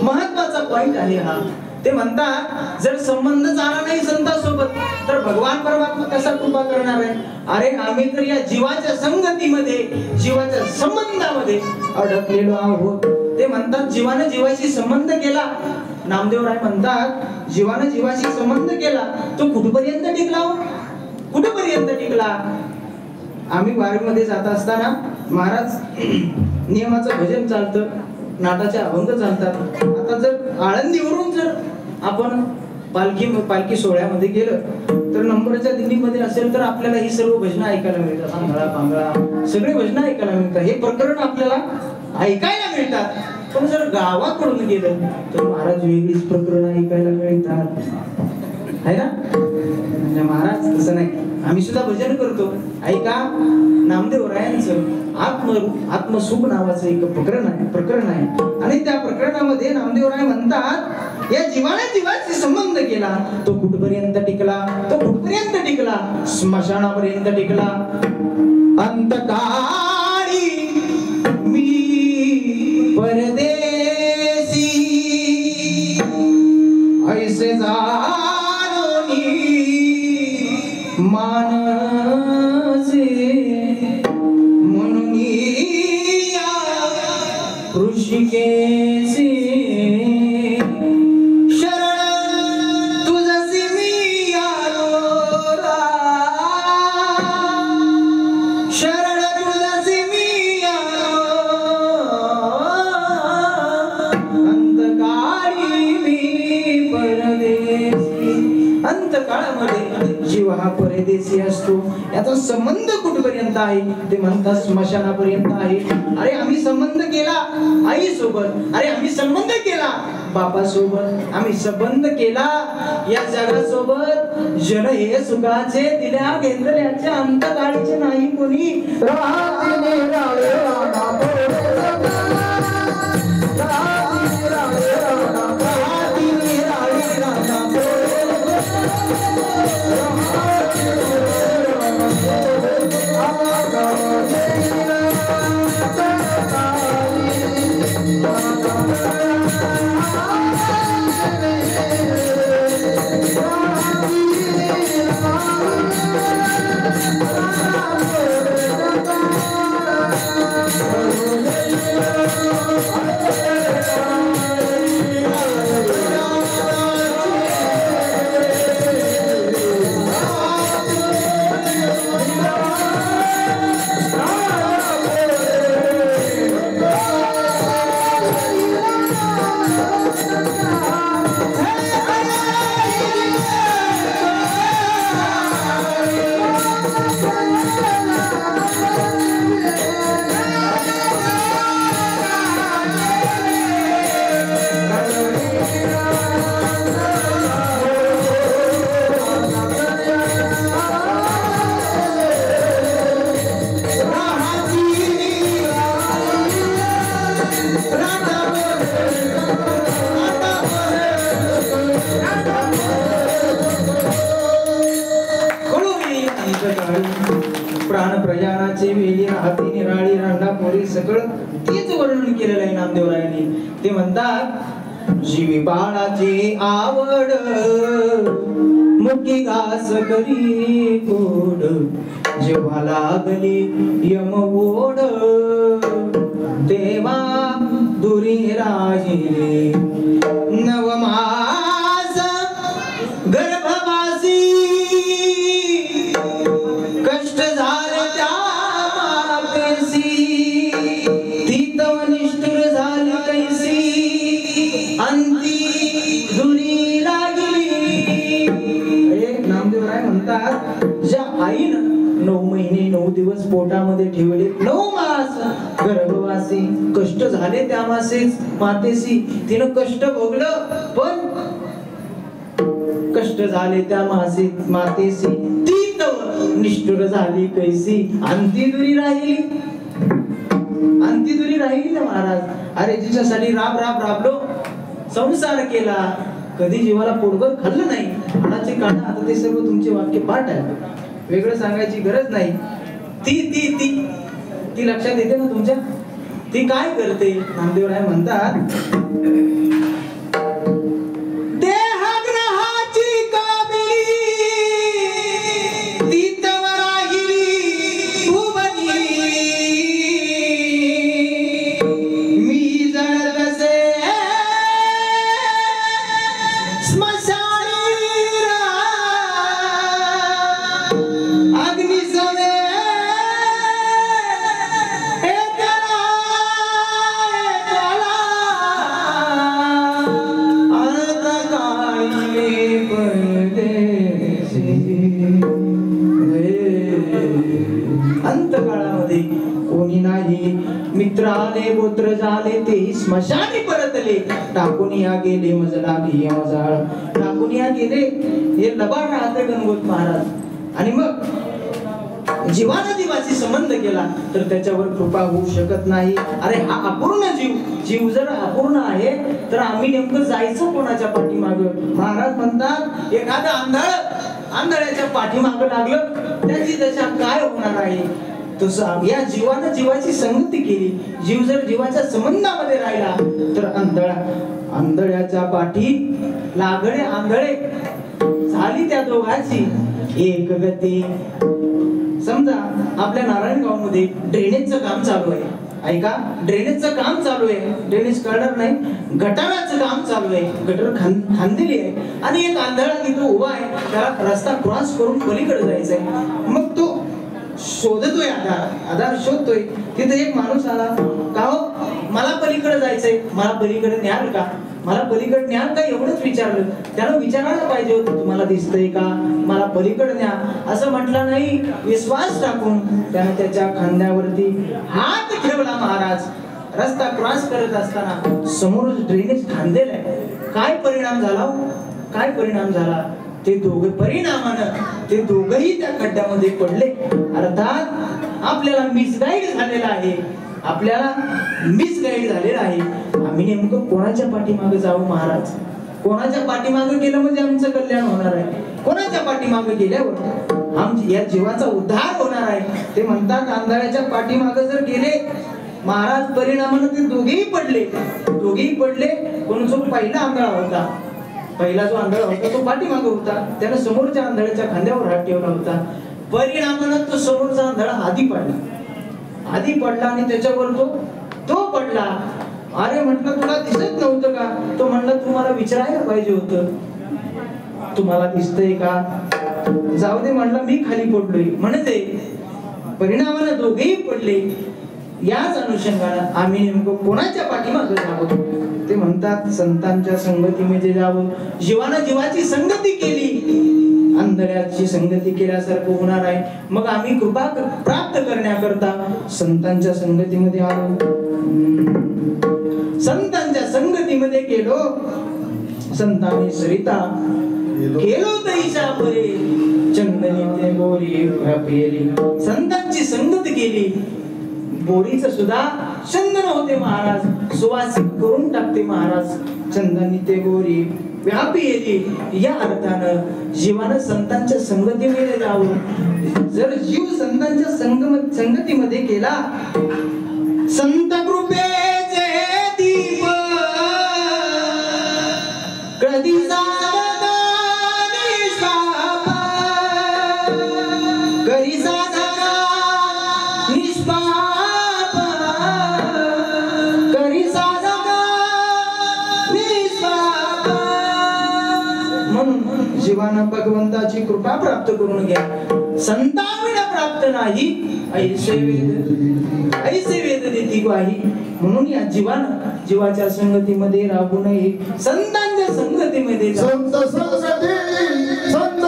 Speaker 1: महत्वाचा पॉइंट आहे हा. ते म्हणतात जर संबंध झाला नाही संतांसोबत तर भगवान परमात्मा कसा कृपा करणार आहे. अरे आम्ही तर या जीवाच्या संगतीमध्ये जीवाच्या संबंधामध्ये अडकलेलो आहोत. ते म्हणतात जीवाने जीवाशी संबंध केला. नामदेवराय म्हणतात जीवाने जीवाशी संबंध केला तो कुठपर्यंत टिकला. कुठपर्यंत टिकला. आम्ही वारीमध्ये जात असताना महाराज नियमाचं भजन चालतं, नाटाचे अभंग चालतात. आता जर आळंदीवरून जर आपण पालखी सोहळ्यामध्ये गेलं तर नंबरच्या दिंडीमध्ये असेल तर आपल्याला ही सर्व भजनं ऐकायला मिळतात. आंधळा पांगळा सगळे भजनं ऐकायला मिळतात. हे प्रकरण आपल्याला ऐकायला मिळतात. पण जर गावाकडून गेलं तर महाराज वेगळीच प्रकरण ऐकायला मिळतात. आहे ना. म्हणजे महाराज तसं नाही. आम्ही सुद्धा भजन करतो. ऐका नामदेवरायांचं आत्मसुख नावाचं एक प्रकरण आहे. आणि त्या प्रकरणामध्ये नामदेवराय म्हणतात या जीवाने जीवाशी संबंध केला तो कुठपर्यंत टिकला. तो कुठपर्यंत टिकला. स्मशानापर्यंत टिकला. अंतकाळी मी परदेशी ऐसे जाणोनी मानसे म्हणून या ऋषिकेशी शरण तुझसी मी आलो रा. शरण तुझसी मी आलो. अंतकाळी मी परदेशी. अंतकाळामध्ये जीव हा परदेशी असतो. याचा संबंध कुठपर्यंत आहे. ते म्हणतात स्मशानापर्यंत आहे. अरे आम्ही संबंध केला आई सोबत. अरे आम्ही संबंध केला बापा सोबत. आम्ही संबंध केला या जगासोबत. जन हे सुखाचे दिल्या घेतल्याचे अंतकाळीचे नाही कोणी.
Speaker 2: Oh
Speaker 1: केली हाती निराळी रांडा पोरी सगळं तेच वर्णन केलेलं आहे नामदेवरायांनी. ते म्हणतात जीवी बाळाची आवड मुकी घास करी गोड जेव्हा लागली यमओढ तेव्हा दुरी राहिली नवमास गर्भवासी कष्ट झाले त्या मातेसी ती तव निष्ठुर झाली कैसी अंती दुरी लागली. नामदेवराय म्हणतात ज्या आईनं 9 महिने 9 दिवस पोटामध्ये ठेवले 9 मास गर्भवासी कष्ट झाले त्या मातेसी तिनं कष्ट भोगलं पण कष्ट झाले त्या मातेसी ती तव निष्ठुर झाली कैसी अंतिदुरी राहिली. अंतिदुरी राहिली ना महाराज. अरे जिच्यासाठी राबलो संसार केला कधी जीवाला पोटभर खाल्लं नाही आणाचे काढा. आता ते सर्व तुमचे वाक्य पाठ आहे वेगळं सांगायची गरज नाही. ती ती ती ती लक्षात येते ना तुमच्या. ती काय करते नामदेवराय म्हणतात देहग्रहाची कामी ती तव राहिली भुवनी मी जळतसे स्मशानी अग्नि सवे अंतकाळामध्ये कोणी नाही मित्र आले गोत्र झाले तेही स्मशानी परतले टाकून या गेले मजला घे मजाळ टाकून या गेले हे लबाड राहते गणगोत महाराज. आणि मग जीवाना जीवाशी संबंध केला तर त्याच्यावर कृपा होऊ शकत नाही. अरे हा अपूर्ण जीव जर अपूर्ण आहे तर आम्ही नेमकं जायचं कोणाच्या पाठीमागं. महाराज म्हणतात एखादा आंधळ्याच्या पाठीमागं लागलं त्याची दशा काय होणार आहे. तसं या जीवानं जीवाची संगती केली जीव जर जीवाच्या संबंधामध्ये राहिला तर आंधळ्याच्या पाठी लागणे आंधळे झाली त्या दोघांची एक गती. समजा आपल्या नारायणगाव मध्ये ड्रेनेजचं काम चालू आहे. ऐका ड्रेनेजचं काम चालू आहे. ड्रेनेज कळणार नाही गटाराचं काम चालू आहे. गटर खांदलेली आहे आणि एक आंधळा तिथं उभा आहे त्याला रस्ता क्रॉस करून पलीकडे जायचंय. मग तो शोधतोय आधार शोधतोय. तिथे एक माणूस आला का हो मला पलीकडे जायचंय मला पलीकडे न्याल का मला पलीकडे न्याल का एवढंच विचारलं. त्यानं विचारायला पाहिजे होतं तुम्हाला दिसतंय का मला पलीकडे न्या असं म्हटलं नाही. विश्वास टाकून त्यानं त्याच्या खांद्यावरती हात ठेवला. महाराज रस्ता क्रॉस करत असताना समोर ड्रेनेज खांदेलाय. काय परिणाम झाला ते दोघेही त्या खड्ड्यामध्ये पडले. अर्थात आपल्याला मिसगाईड झालेला आहे. आम्ही नेमकं कोणाच्या पाठीमागे जाऊ महाराज. कोणाच्या पाठीमागे गेलं म्हणजे आमचं कल्याण होणार आहे. कोणाच्या पाठीमागे गेल्यावर आमच्या या जीवाचा उद्धार होणार आहे. ते म्हणतात आंधळ्याच्या पाठीमागे जर गेले महाराज परिणामानं ते दोघेही पडले. पण जो पहिला आंधळा होता पहिला जो आंधळा होता तो पाठीमागे होता. त्याने समोरच्या आंधळ्याच्या खांद्यावर हात ठेवला होता. परिणामानं तो समोरचा आंधळा आधी पडला आणि त्याच्यावर तो पडला. अरे म्हटलं तुला दिसत नव्हतं का. तो म्हणला तुम्हाला विचारायला पाहिजे होतं तुम्हाला दिसतंय का. जाऊ दे म्हणला मी खाली पडलोय. म्हणते परिणामानं दोघेही पडले. याच अनुषंगाने आम्ही नेमकं कोणाच्या पाठीमागे जावं. ते म्हणतात संतांच्या संगतीमध्ये जावं. जीवानं जीवाची संगती केली आंधळ्याची संगती केल्यासारखं होणार आहे. मग आम्ही कृपा प्राप्त करण्याकरता संतांच्या संगतीमध्ये आलो. संतांच्या संगतीमध्ये गेलो. संतांनी सरिता केलो तैशा परे चंदनी ते बोरी पेली. संतांची संगत केली. बोरीचं सुद्धा चंदन होते महाराज. सुवासिक करून टाकते महाराज. चंदनी ते गोरी व्यापी येते. या अर्थानं जीवानं संतांच्या संगतीमध्ये जावं. जर जीव संतांच्या संगतीमध्ये केला, संत कृपेचे दीप कधी जाणता निष्पाप, कधी साधना निष्पाप, कधी साधना निष्पाप. म्हणून जीवानं भगवंताची कृपा प्राप्त करून घ्या. संताविना प्राप्त नाही ऐसे वेद देती ग्वाही. म्हणून या जीवाच्या संगतीमध्ये राहू नये, संतांच्या संगतीमध्ये
Speaker 2: संत संगती संत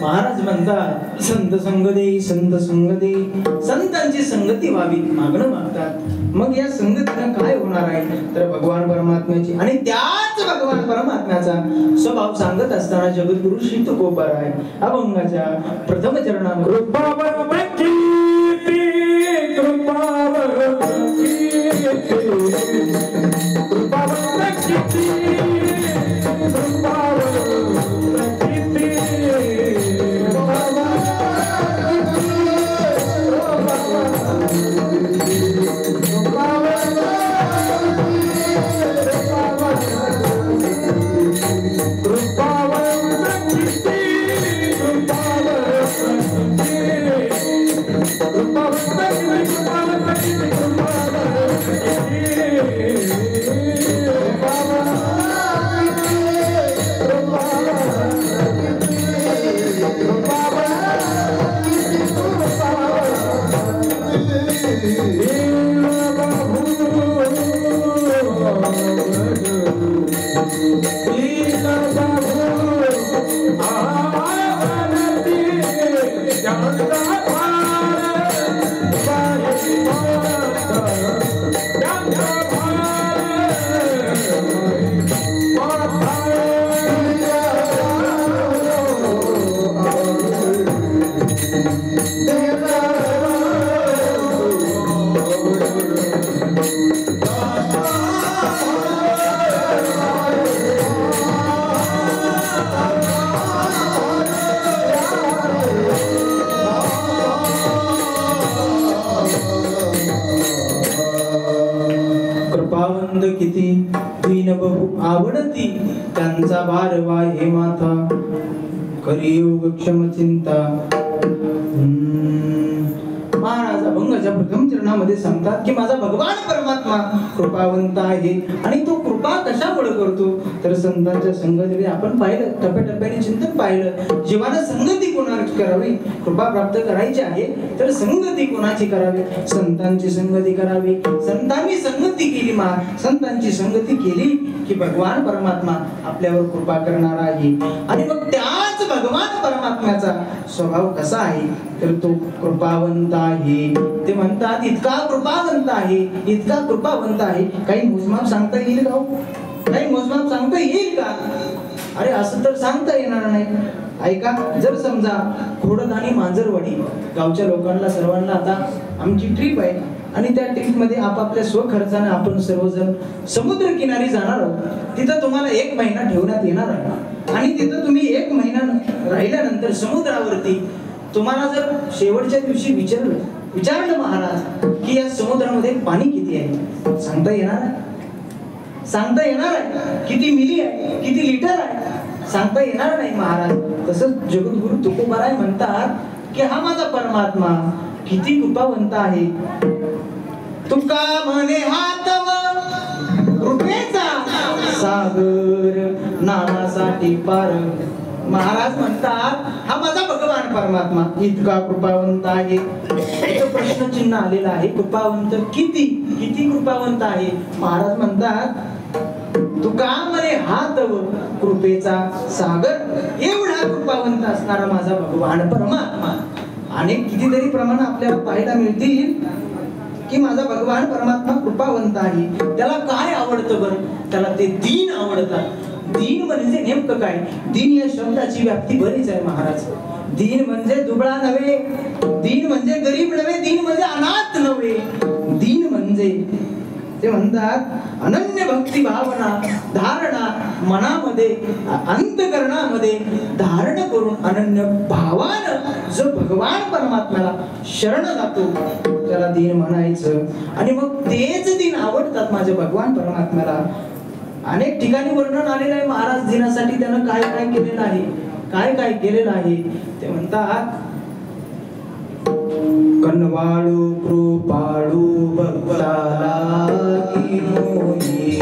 Speaker 1: महाराज म्हणतात संत संग देई, संत संग देई. संतांची संगती व्हावी मागणं मागतात. मग या संगतीनं काय होणार आहे तर भगवान परमात्म्याची आणि त्याच भगवान परमात्म्याचा स्वभाव सांगत असताना जगद्गुरु श्री तुकोबाराय अभंगाच्या प्रथम चरणामध्ये किती दीन बहु आवडती त्यांचा भारवा हे माथा करियोग क्षम चिंता. महाराज अभंगाच्या प्रथम चरणामध्ये सांगतात की माझा भगवान परमात्मा कृपावंत आहे आणि तो कृपा कशामुळे करतो तर संतांच्या संगतीने आपण पाहिलं, टप्प्याटप्प्याने चिंतन पाहिलं. जीवानं संगती कोणाची करावी, कृपा प्राप्त करायची आहे तर संगती कोणाची करावी, संतांची संगती करावी. संतांनी संगती केली, संतांची संगती केली की भगवान परमात्मा आपल्यावर कृपा करणार आहे. आणि मग त्याच भगवान परमात्म्याचा स्वभाव कसा आहे तर तो कृपावंत आहे. ते म्हणतात इतका कृपावंत आहे, इतका कृपावंत आहे. काही मोजमाप सांगता येईल का? काही मोजमाप सांगता येईल का? अरे असं तर सांगता येणार नाही. ऐका, जर समजा खोडद आणि मांजरवाडी गावच्या लोकांना सर्वांना आता आमची ट्रिप आहे आणि त्या ट्रिप मध्ये आपापल्या स्वखर्चाने आपण सर्वजण समुद्र किनारी जाणार आहोत. तिथं तुम्हाला 1 महिना ठेवण्यात येणार आहे आणि तिथं तुम्ही 1 महिना राहिल्यानंतर समुद्रावरती तुम्हाला जर शेवटच्या दिवशी विचारलं महाराज की या समुद्रामध्ये पाणी किती आहे, सांगता येणार आहे? सांगता येणार आहे? किती मिली आहे, किती लिटर आहे, सांगता येणार नाही महाराज. तसंच जगद्गुरु तुकोबाराय म्हणतात की हा माझा परमात्मा किती कृपावंत आहे. तुका म्हणे हातव कृपेचा सागर नानासाठी पार. महाराज म्हणतात हा माझा भगवान परमात्मा इतका कृपावंत आहे. इथं प्रश्नचिन्ह आलेलं आहे. कृपावंत किती किती कृपावंत आहे. महाराज म्हणतात तुका म्हणे हातव कृपेचा सागर एवढा कृपावंत असणारा माझा भगवान परमात्मा. अनेक कितीतरी प्रमाण आपल्याला पाहायला मिळतील की माझा भगवान परमात्मा कृपावंत आहे. त्याला काय आवडतं बरं? त्याला ते दीन आवडतात. दीन म्हणजे नेमकं काय? दीन या शब्दाची व्याप्ती बरीच आहे महाराज. दीन म्हणजे दुबळा नव्हे, दीन म्हणजे गरीब नव्हे, दीन म्हणजे अनाथ नव्हे. दीन म्हणजे ते म्हणतात अनन्य भक्ती भावना धारणा मनामध्ये अंतकरणामध्ये धारण करून अनन्य भावानं जो भगवान परमात्म्याला शरण जातो त्याला दीन म्हणायचं. आणि मग तेच दीन आवडतात माझ्या भगवान परमात्म्याला. अनेक ठिकाणी वर्णन आलेलं आहे महाराज दिनासाठी त्यानं काय काय केलेलं आहे, काय काय केलेलं आहे. ते म्हणतात कनवाळू कृपाळू भक्ताला की मोही.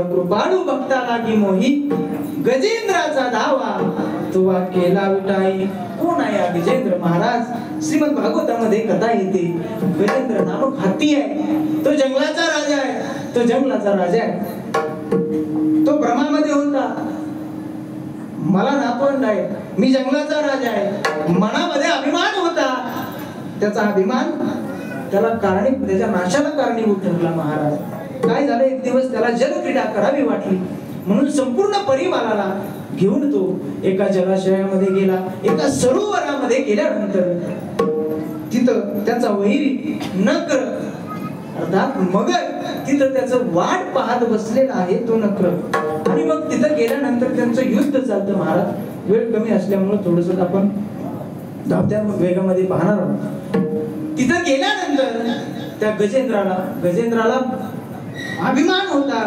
Speaker 1: कृपाळू भक्ताला की मोही गजेंद्राचा धावा तुवा केला विटाई. कोण आहे गजेंद्र? महाराज श्रीमद भागवतामध्ये कथा येते. गजेंद्र नामक हत्ती आहे. तो जंगलाचा राजा आहे. तो जंगलाचा राजा आहे. तो भ्रमामध्ये होता. मला नापवंड आहे, मी जंगलाचा राजा आहे. मनामध्ये अभिमान होता. त्याचा अभिमान त्याला त्याच्या नाशाला कारणीभूत ठरला. महाराज काय झालं, एक दिवस त्याला जलक्रीडा करावी वाटली म्हणून संपूर्ण परिवाराला घेऊन तो एका जलाशयामध्ये गेला. एका सरोवरामध्ये गेल्यानंतर तिथं त्याचा वैरी नक्र अर्थात मगर तिथं त्याचं वाट पाहत बसलेला आहे तो नक्र. आणि मग तिथं गेल्यानंतर त्यांचं युद्ध चालतं. महाराज वेळ कमी असल्यामुळे थोडस आपण धावत्या वेगामध्ये पाहणार आहोत. तिथं गेल्यानंतर त्या गजेंद्राला अभिमान होता.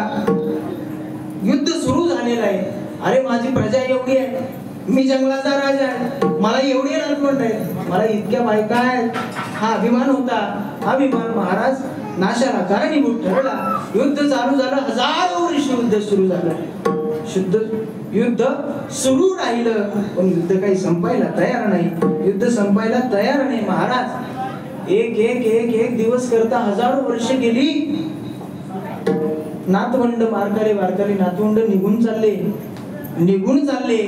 Speaker 1: युद्ध सुरू झालेलं आहे. अरे माझी प्रजा एवढी आहे, मी जंगलाचा राजा आहे, मला एवढे नातवंड आहेत, मला इतक्या बायका आहेत. हा अभिमान होता. अभिमान महाराज नाशाला कारणीभूत ठरला. युद्ध चालू झालं. हजारो वर्ष युद्ध सुरू झालं. युद्ध सुरू राहिलं पण युद्ध काही संपायला तयार नाही. युद्ध संपायला तयार नाही. महाराज एक एक एक एक दिवस करता हजारो वर्ष गेली. नातवंड वारकरी नातवंड निघून चालले,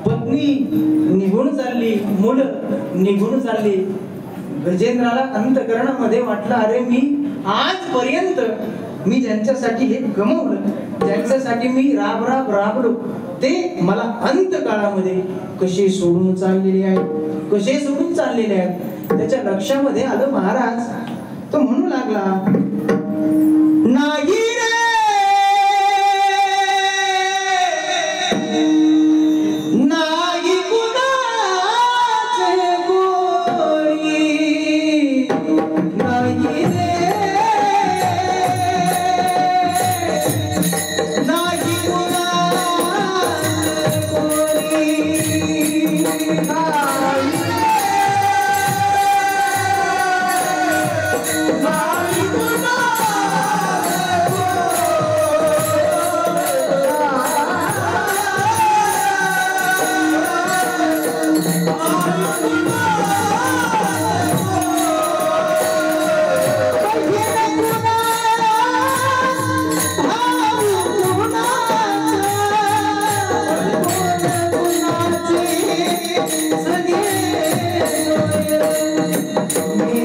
Speaker 1: पत्नी निघून चालली, मुलं निघून चालली. गजेंद्राला अंतकरणामध्ये वाटलं अरे मी आजपर्यंत मी ज्यांच्यासाठी हे गमवलं, ज्यांच्यासाठी मी राबलो ते मला अंत काळामध्ये कसे सोडून चाललेले आहेत, कसे सोडून चाललेले आहेत त्याच्या लक्षामध्ये आलं महाराज. तो म्हणू लागला, नाही रे नाही कुणाचे कोणी, नाही रे नाही कुणाचे कोणी,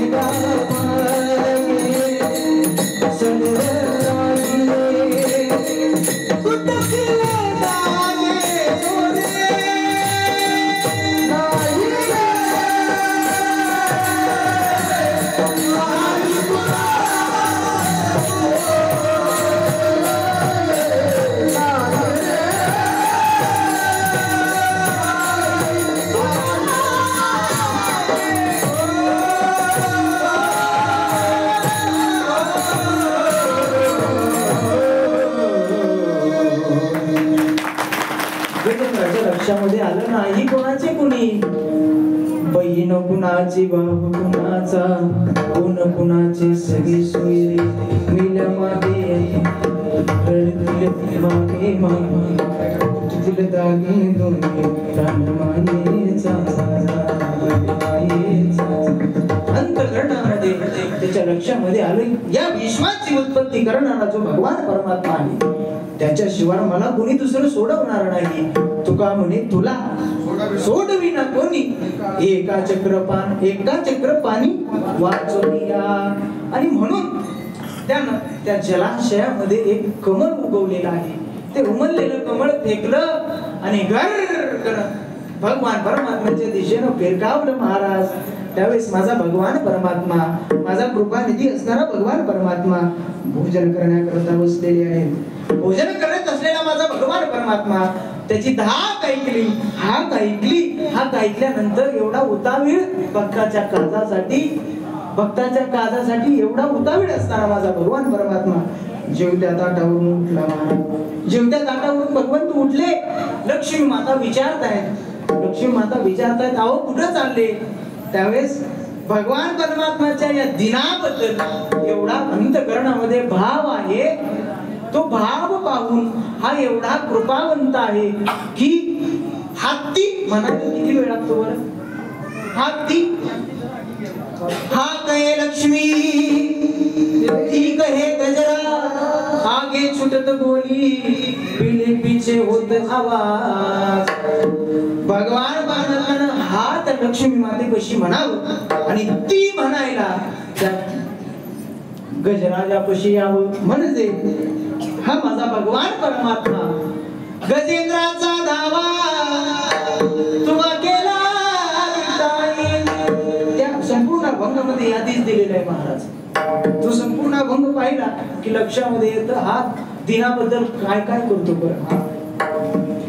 Speaker 1: लक्षामध्ये आलं नाही कोणाचे कुणी, बहीण कुणाची, भाऊ कुणाचा, कोण कुणाचे, सगळी सोयरे मिल्या मागे मागे मागे दागी दोन्ही अंतःकरणामध्ये त्याच्या लक्षामध्ये आलं, या भीष्माची उत्पत्ती करणारा जो भगवान परमात्मा आहे त्याच्याशिवाय मला कोणी दुसरं सोडवणार नाही. तुका म्हणे तुला सोडविना कोणी, एका चक्रपाणी वाचोनिया. आणि म्हणून त्यानं त्या जलाशयामध्ये एक कमळ उगवलेलं आहे. ते उमललेलं कमळ फेकलं आणि गर भगवान परमात्म्याच्या दिशेनं फिरकावलं महाराज. त्यावेळेस माझा भगवान परमात्मा, माझा कृपानिधी असणारा भगवान परमात्मा भोजन करण्याकरता बसलेले आहेत. भोजन करत असलेला माझा भगवान परमात्मा त्याची धाक ऐकली, हाक ऐकली. हाक ऐकल्यानंतर एवढा उतावीळ भक्ताच्या काजासाठी एवढा उतावीळ असणारा माझा भगवान परमात्मा जेवत्या ताटावरून उठला महाराज. जेवत्या ताटावरून भगवंत उठले. लक्ष्मी माता विचारतायत अहो कुठं चालले. त्यावेळेस भगवान परमात्म्याच्या या दिनाबद्दल एवढा अंतःकरणामध्ये भाव आहे. तो भाव पाहून हा एवढा कृपावंत आहे की हत्ती म्हणायला किती वेळ लागतो बरं. हत्ती हा कहे लक्ष्मी, ती कहे गजरा, आगे छुटत बोली, पीले पीछे होत आवाज. भगवान परमात्म्यानं हात लक्ष्मी माते कशी म्हणावं आणि ती म्हणायला त्या गजराजापाशी यावं. म्हणजे हा माझा भगवान परमात्मा गजेंद्राचा धावा तुवा केला. त्या संपूर्ण अभंगामध्ये यादीच दिलेला आहे महाराज. तो संपूर्ण अभंग पाहिला की लक्षामध्ये येतं हा दिनाबद्दल काय काय करतो बरं.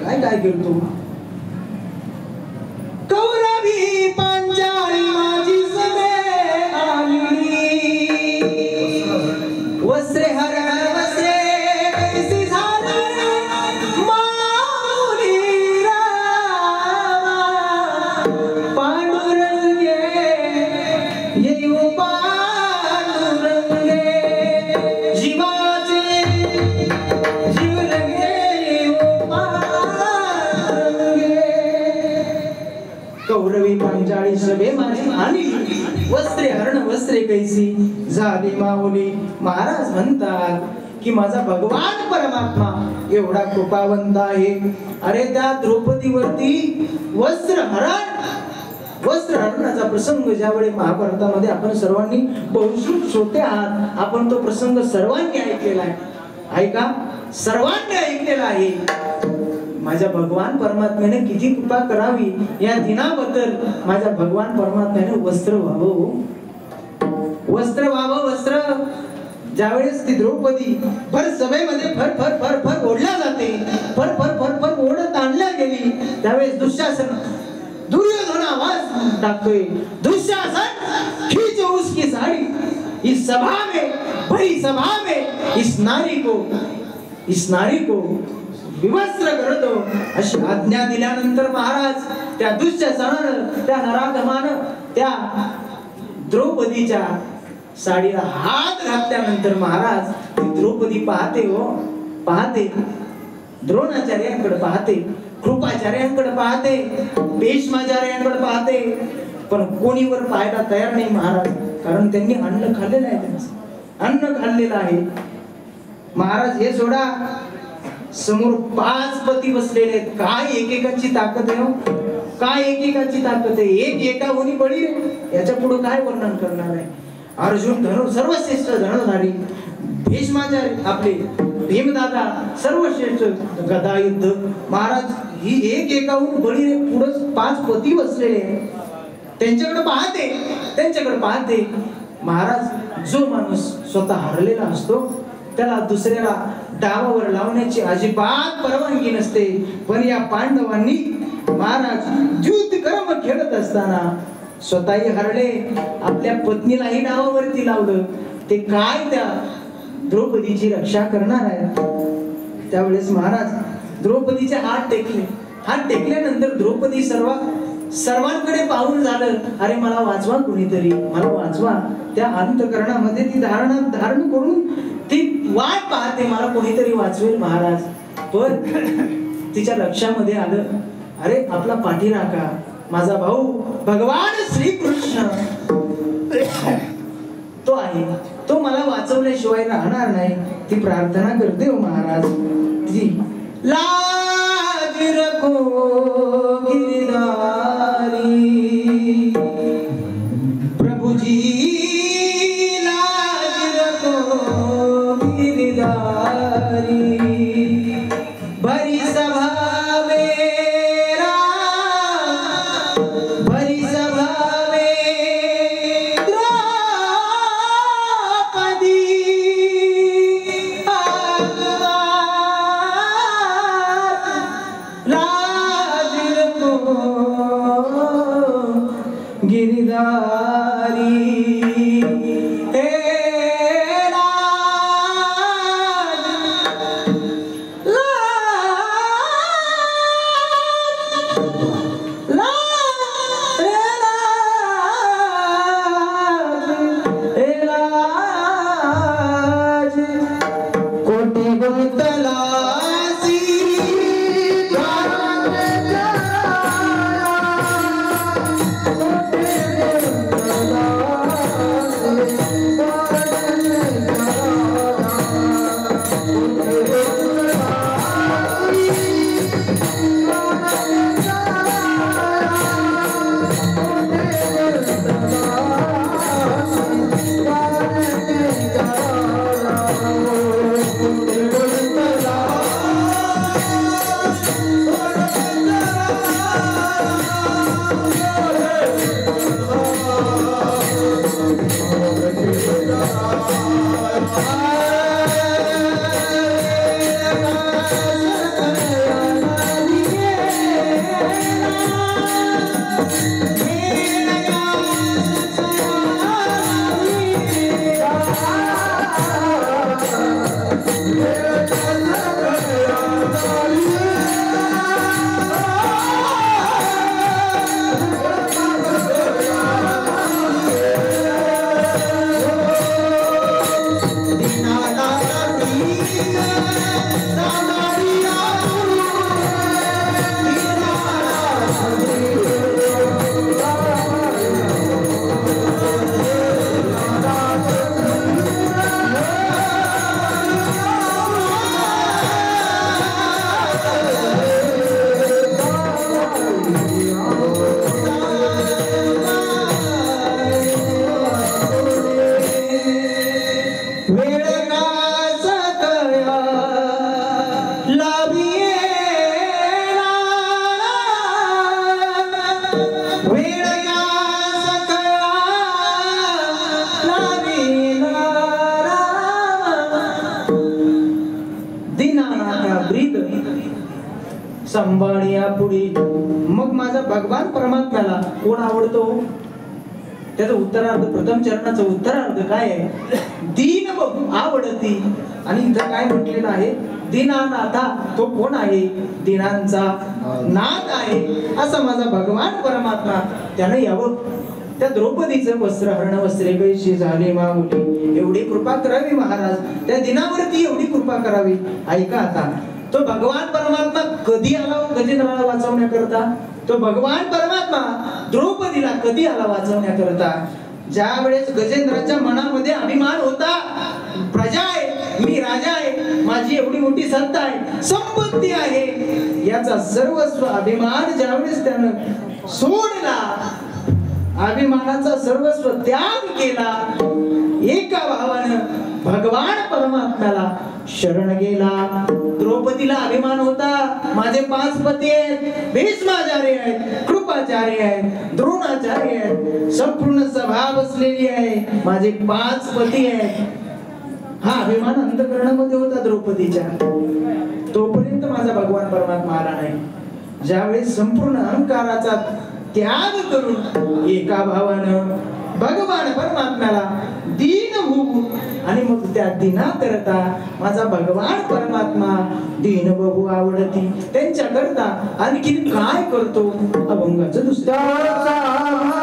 Speaker 1: काय काय करतो. कौरवी पांचाळी माझी सवे आली, वस्त्रे हर वस्त्रे कैसी झाली माऊली रामा. पांडुरंगे येऊ पांडुरंगे, जीवाचे जीवलंगे येऊ पांडुरंगे. कौरवी पांचाळी सभे माझी आली, वस्त्रे हरण वस्त्रे कैसी झाली माऊली. महाराज म्हणतात की माझा भगवान परमात्मा एवढा कृपावंत आहे. अरे त्या द्रौपदीवरती वस्त्र हरण वस्त्र हरणाचा प्रसंग ज्यावेळी महाभारतामध्ये आपण सर्वांनी बहुश्रुत श्रोते आहात, आपण तो प्रसंग सर्वांनी ऐकलेला आहे का? सर्वांनी ऐकलेला आहे. माझ्या भगवान परमात्म्याने किती कृपा करावी या दिनाबद्दल. माझ्या भगवान परमात्म्याने वस्त्र व्हावं, वस्त्र व्हावं, वस्त्र. ज्यावेळेस ती द्रौपदी भर सभेमध्ये फर फर फर फर ओढल्या जाते, फर फर फर फर ओढत आणल्या गेली, त्यावेळेस दुःशासन दुर्योधन आवाज टाकतोय, दुःशासन खींचो उसकी साड़ी, इस सभा में, बड़ी सभा में इस नारी को विवस्त्र कर दो, अशी आज्ञा दिल्यानंतर महाराज त्या दुःशासनानं, त्या नराधमानं त्या द्रौपदीच्या साडीला हात घातल्यानंतर महाराज ती द्रौपदी पाहते, हो पाहते, द्रोणाचार्यांकडे पाहते, कृपाचार्यांकडे पाहते, भीष्माचार्यांकडे पाहते, पण कोणीवर पाहायला तयार नाही महाराज. कारण त्यांनी अन्न खाल्लेलं आहे, त्यांचं अन्न खाल्लेलं आहे. महाराज हे सोडा, समोर 5 पती बसलेले आहेत. काय एकेकाची ताकद आहे, काय एकेकाची ताकद आहे. एक एका होनी बळी, याच्या पुढे काय वर्णन करणार आहे. अर्जुन सर्वश्रेष्ठ धनुर्धारी, भीष्माचार्य आपले भीमदादा सर्वश्रेष्ठ गदा युद्ध. महाराज ही एक एकाहून बळी रे, पुढे 5 पती बसलेले, त्यांच्याकडे पाहते. महाराज जो माणूस स्वतः हरलेला असतो त्याला दुसऱ्याला डावावर लावण्याची अजिबात परवानगी नसते. पण या पांडवांनी महाराज युद्ध कर्म खेळत असताना स्वतःही हरले, आपल्या पत्नीलाही डावावरती लावलं. ते काय त्या द्रौपदीची रक्षा करणार आहे. त्यावेळेस महाराज द्रौपदीचे हात टेकले. हात टेकल्यानंतर द्रौपदी सर्वांकडे पाहून झालं, अरे मला वाचवा कुणीतरी, मला वाचवा. त्या अंतकरणामध्ये ती धारण करून ती वाट पाहते, मला कोणीतरी वाचवेल महाराज. पण तिच्या लक्षामध्ये आलं, अरे आपला पाठीराखा माझा भाऊ भगवान श्रीकृष्ण तो आहे, तो मला वाचवल्याशिवाय राहणार नाही. ती प्रार्थना करते, हो महाराज, ती लाज रखो गिरधारी, प्रभुजी लाज रखो गिरधारी, भरी सभा ब्रीद संभाळिया पुढे. मग माझा भगवान परमात्म्याला कोण आवडतो? त्याचं उत्तरार्ध, प्रथम चरणाचं उत्तरार्ध काय आहे? दीन बघू आवडती. आणि इथं काय म्हटलेलं आहे? दीनानाथा. तो कोण आहे? दीनांचा नाथ आहे असा माझा भगवान परमात्मा. त्यानं यावं. त्या द्रौपदीचं वस्त्र हरण वस्त्रे कैशी झाले माऊली. एवढी कृपा करावी महाराज, त्या दिनावरती एवढी कृपा करावी. ऐका आता, तो भगवान परमात्मा कधी आला गजेंद्राला वाचवण्याकरता? तो भगवान परमात्मा द्रौपदीला कधी आला वाचवण्याकरता? ज्या वेळेस गजेंद्राच्या मनामध्ये अभिमान होता, प्रजा आहे, मी राजा आहे, माझी एवढी मोठी सत्ता आहे, संपत्ती आहे, याचा सर्वस्व अभिमान ज्यावेळेस त्यानं सोडला, अभिमानाचा सर्वस्व त्याग केला, एका भावानं भगवान परमात्म्याला शरण गेला. द्रौपदीला अभिमान होता, माझे 5 पती आहेत, भीष्माचार्य आहेत, कृपाचार्य आहेत, द्रोणाचार्य आहेत, संपूर्ण सभा बसलेली आहे, माझे 5 पती आहेत. हा अभिमान अंतःकरणामध्ये होता द्रौपदीच्या. तोपर्यंत माझा भगवान परमात्मा आला नाही. ज्यावेळेस संपूर्ण अहंकाराचा त्याग करून एका भावानं भगवान परमात्म्याला दीन होऊ, आणि मग त्या दिना करता माझा भगवान परमात्मा दीन बघू आवडती. त्यांच्या करता आणखी काय करतो? अभंगाचं दुसरं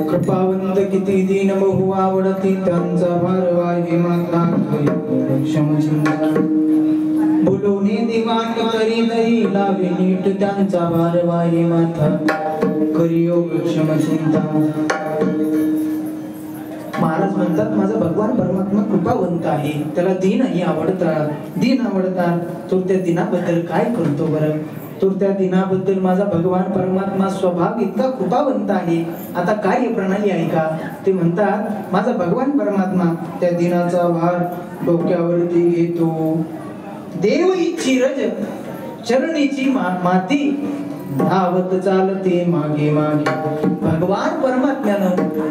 Speaker 1: कृपावंत किती दीन बहु आवडती त्यांचा भार वाही माता क्षमचिंता बोलवणे दिवाण करी दही लावी नीट त्यांचा भार वाही माता करी योग क्षमचिंता. महाराज म्हणतात माझा भगवान परमात्मा कृपावंत आहे, त्याला दीनही आवडतात, दीन आवडतात. तो त्या दिनाबद्दल काय करतो बरं? तो त्या दिनाबद्दल माझा भगवान परमात्मा स्वभाव इतका कृपावंत आहे. आता काय प्रणाली आहे का? ते म्हणतात माझा भगवान परमात्मा त्या दिनाचा भार डोक्यावरती घेतो. देव इच्छी रज चरणीची माती धावत चालते मागे मागे. भगवान परमात्म्यानं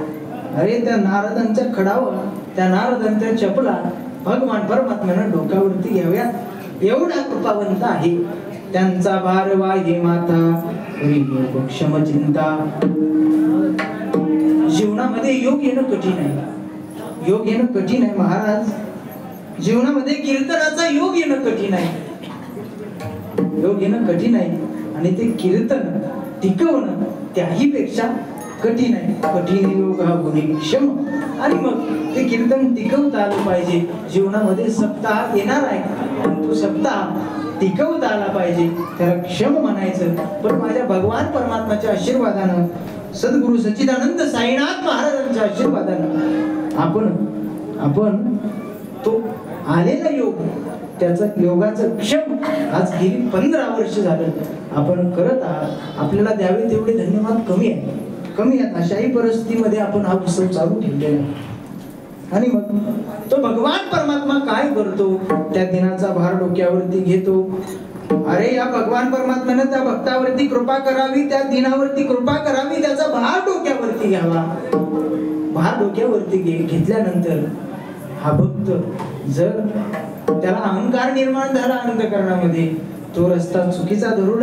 Speaker 1: अरे त्या नारदांच्या खडावर, त्या नारदांच्या चपला भगवान परमात्म्यानं डोक्यावरती घ्याव्या एवढा कृपावंत आहे. त्यांचा भार वाही माता योग क्षमचिंता. जीवनामध्ये योग येणं कठीण आहे, योग येणं कठीण आहे महाराज. जीवनामध्ये कीर्तनाचा योग येणं कठीण आहे, योग येणं कठीण आहे. आणि ते कीर्तन टिकवणं त्याही पेक्षा कठीण आहे. कठीण योग हा गुणी क्षम. आणि मग ते कीर्तन टिकवता आलं पाहिजे. जीवनामध्ये सप्ताह येणार आहे, तो सप्ताह टिकवता आला पाहिजे, त्याला क्षम म्हणायचं. पण माझ्या भगवान परमात्माच्या आशीर्वादानं, सद्गुरु सच्चिदानंद साईनाथ महाराजांच्या आशीर्वादानं आपण तो आलेला योग, त्याचा योगाचं क्षम आज गेली 15 वर्ष झालं आपण करत आहात. आपल्याला द्यावे तेवढे धन्यवाद कमी आहेत. अशाही परिस्थितीमध्ये आपण हा उत्सव चालू ठेवलेला आहे. आणि मग तो भगवान परमात्मा काय करतो? त्या दिनाचा भार डोक्यावरती घेतो. अरे या भगवान परमात्म्याने त्या भक्तावरती कृपा करावी, त्या दिनावरती कृपा करावी, त्याचा भार डोक्यावरती घ्यावा. भार डोक्यावरती घेतल्यानंतर हा भक्त जर त्याला अहंकार निर्माण झाला अंतःकरणामध्ये, तो रस्ता चुकीचा धरू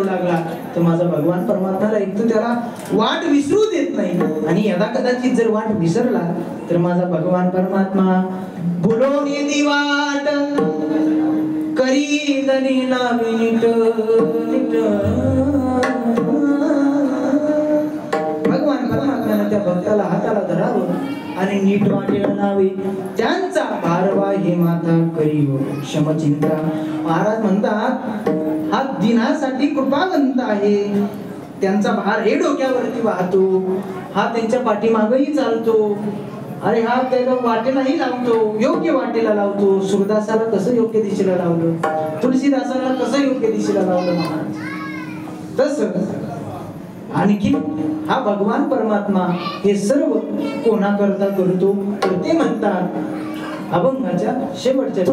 Speaker 1: लागला, तर माझा भगवान परमात्म्याला एक तर त्याला वाट विसरू देत नाही. आणि यदा कदाचित जर वाट विसरला तर माझा भगवान परमात्मा बोलवणे दी वाट करी दनी लावी नीट नीट. भगवान परमात्म्याने त्या भक्ताला हाताला धरावं आणि नीट वाटेला लावे. त्यांचा भारवा हे माता करी क्षमचिंता. महाराज म्हणतात हा दिनासाठी कृपावंत आहे. त्यांचा भार हे डोक्यावरती वाहतो, हा त्यांच्या पाठीमागेही चालतो. अरे हा त्याला वाटेलाही लावतो, योग्य वाटेला लावतो. सूरदासाला कसं योग्य दिशेला लावलं, तुलसीदासाला कसं योग्य दिशेला लावलं महाराज, तसं आणखी हा भगवान परमात्मा हे सर्व कोणाकरता करतो? तर ते म्हणतात अभंगाच्या शेवटच्या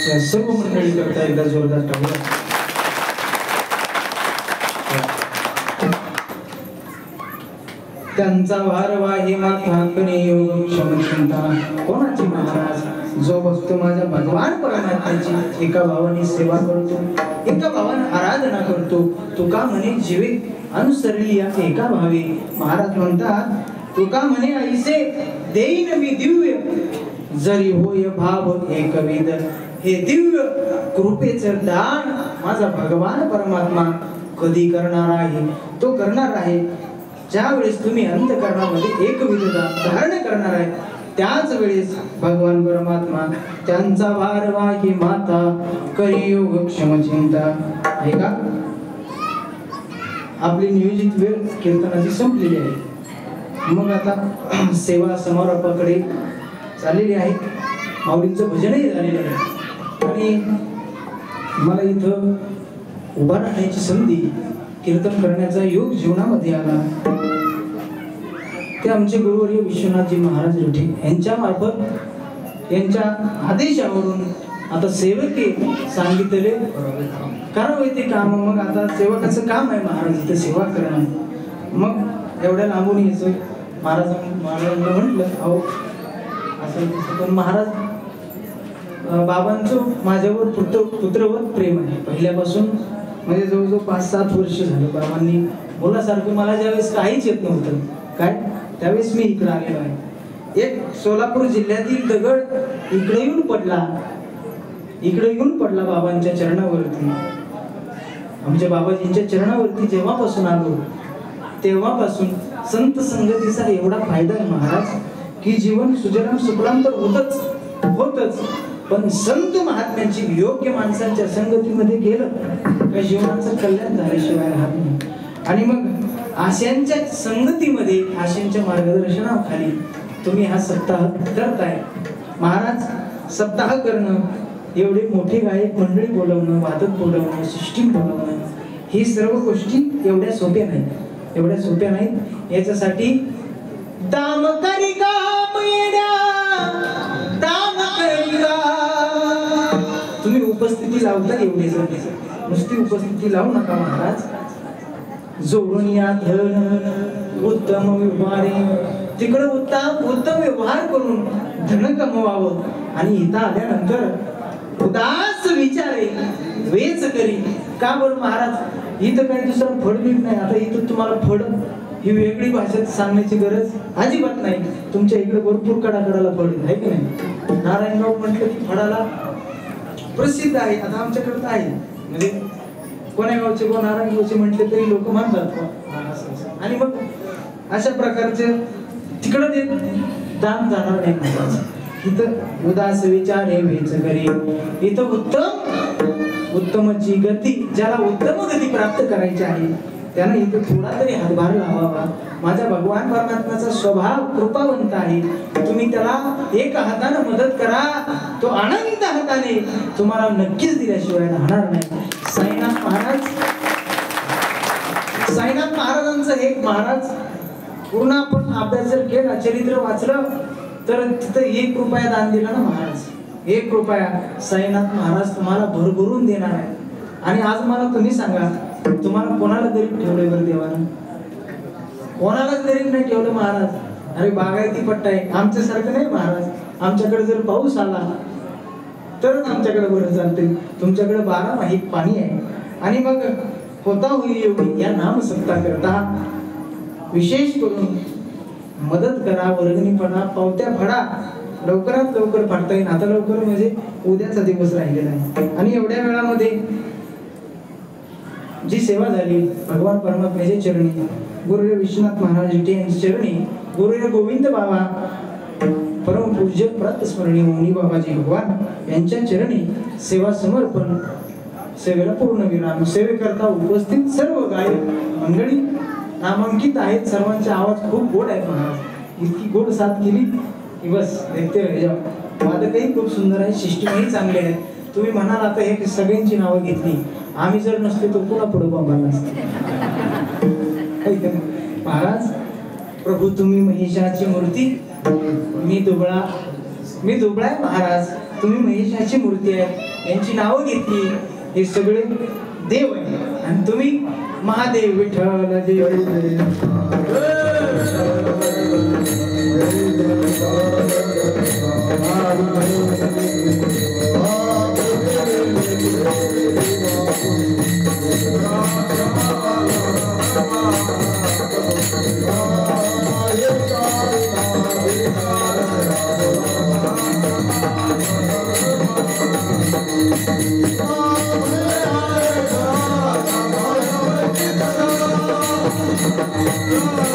Speaker 1: या सर्व मंडळी करता एकदा जोरदार टाळ्या. त्यांचा भार वाहे माथा कणे योग क्षमता. कोणाची महाराज? जो भक्त माझ्या भगवान परमात्म्याची एका भावाने सेवा करतो, एका भावाने आराधना करतो, तुका म्हणे जीवे अनुसरली या एका भावे. महाराज म्हणतात तुका म्हणे ऐसे देईन मी दिव्य जरी होय भाव एकविध. हे दिव्य कृपेचं दान माझा भगवान परमात्मा कधी करणार आहे? तो करणार आहे ज्या वेळेस तुम्ही अंतःकरणामध्ये एकविध धारण करणार आहे. त्याच वेळेस भगवान परमात्मा त्यांचा भार वाही माता करियोग क्षम चिंता. आहे का? आपली नियोजित वेळ कीर्तनाची संपलेली आहे. मग आता सेवा समारोपाकडे चाललेली आहे. माऊलींचं भजनही झालेलं आहे आणि मला इथं उभा राहण्याची संधी, कीर्तन करण्याचा योग जीवनामध्ये आला. ते आमचे गुरुवर्य विश्वनाथजी महाराज रोठे यांच्या मार्फत, यांच्या आदेशावरून आता सेवके सांगितले करावे ते काम. मग आता सेवकाचं काम आहे महाराज इथे सेवा करणं. मग एवढ्या लांबून यायचं. महाराजांना म्हटलं अहो असं पण महाराज बाबांचं माझ्यावर पुत्रवत प्रेम आहे पहिल्यापासून. म्हणजे जवळजवळ 5-7 वर्ष झालं बाबांनी मुलासारखं. मला ज्यावेळेस काहीच येत नव्हतं काय, त्यावेळेस मी इकडे आलेलो आहे. एक सोलापूर जिल्ह्यातील दगड इकडे येऊन पडला बाबांच्या चरणावरती. आमच्या बाबाजींच्या चरणावरती जेव्हापासून आलो तेव्हापासून संत संगतीचा एवढा फायदा आहे महाराज की जीवन सुजलाम सुफलाम तर होतच, पण संत महात्म्यांची योग्य माणसांच्या संगतीमध्ये गेलं का जीवनाचं कल्याण झाल्याशिवाय राहत नाही. आणि मग आशांच्या संगतीमध्ये, आशांच्या मार्गदर्शनाखाली तुम्ही हा सप्ताह करताय. महाराज सप्ताह करणं, एवढे मोठे गायक मंडळी बोलवणं, वादक बोलवणं, सिस्टीम बोलवणं, ही सर्व गोष्टी एवढ्या सोप्या नाहीत. याच्यासाठी दाम करी काम येण्या, दाम करी काम. तुम्ही उपस्थिती लावता एवढे नुसती उपस्थिती लावू नका महाराज. जोडून या धन उत्तम व्यवहारे, तिकडे उत्तम व्यवहार करून धन कमवावं. आणि इथं आल्यानंतर उदास विचारे वेच करी. का बरं महाराज? इथं काही दुसरं फड बीट नाही. आता इथं तुम्हाला फड ही वेगळी भाषेत सांगण्याची गरज अजिबात नाही. तुमच्या इकडे भरपूर कडाकडाला फड आहे की नाही? नारायणगाव म्हटलं की फडाला प्रसिद्ध आहे. आता आमच्याकडे तर आहे, म्हणजे कोण्या गावचे कोण नारायणगावचे म्हटले तरी लोक मानतात. आणि मग अशा प्रकारचे तिकडं ते दान जाणार नाही महाराज. इथं उदास विचारे वेच करी. इथं उत्तमची गती, ज्याला उत्तम गती प्राप्त करायची आहे त्यानं इथं थोडा तरी हातभार लावावा. माझ्या भगवान परमात्म्याचा स्वभाव कृपावंत आहे. तुम्ही त्याला एक हाताने मदत करा, तो अनंत हाताने तुम्हाला नक्कीच दिल्याशिवाय राहणार नाही. साईनाथ महाराजांचं एक महाराज पूर्ण आपण अभ्यास जर केला, चरित्र वाचलं तर तिथं 1 रुपया दान दिला ना महाराज, 1 रुपया साईनाथ महाराज तुम्हाला भरभरून देणार आहे. आणि आज मला तुम्ही सांगा, तुम्हाला कोणाला गरीब ठेवलंय बरं देवानं? कोणालाच गरीब नाही ठेवलं महाराज. अरे बागायती पट्टा आहे, आमच्यासारखं नाही महाराज. आमच्याकडे जर पाऊस आला तरच आमच्याकडे बरं चालते. तुमच्याकडे 12 माही पाणी आहे. आणि मग होता होई एवढी या नाम सत्ता करता विशेष करून मदत करा, वर्गणीपणा, पावत्या फाडा. लवकरात लवकर फाडता येईल. आता लवकर म्हणजे उद्याचा दिवस राहिलेला आहे. आणि एवढ्या वेळामध्ये जी सेवा झाली भगवान परमात्म्याच्या चरणी, गुरुदेव विश्वनाथ महाराज यांच्या चरणी, गुरुदेव गोविंद बाबा परमपूज्य प्रातस्मरणीय मौनी बाबाजी भगवान यांच्या चरणी सेवा समर्पण, सेवेला पूर्ण विराम. सेवेकरता उपस्थित सर्व गायक मंडळी नामांकित आहेत. सर्वांचे आवाज खूप गोड आहेत महाराज. इतकी गोड साथ केली की बस देखते रह जाओ. वादकही खूप सुंदर आहे, सिस्टीमही चांगले आहे. तुम्ही म्हणाल आता हे सगळ्यांची नावं घेतली, आम्ही जर नसतो तर पुन्हा पुढे बाबांना महाराज प्रभू तुम्ही महिषाची मूर्ती, मी दुबळा आहे महाराज, तुम्ही महिषाची मूर्ती आहे, यांची नावं घेतली, हे सगळे देव आहे आणि तुम्ही महादेव विठ्ठल देव.
Speaker 2: Oh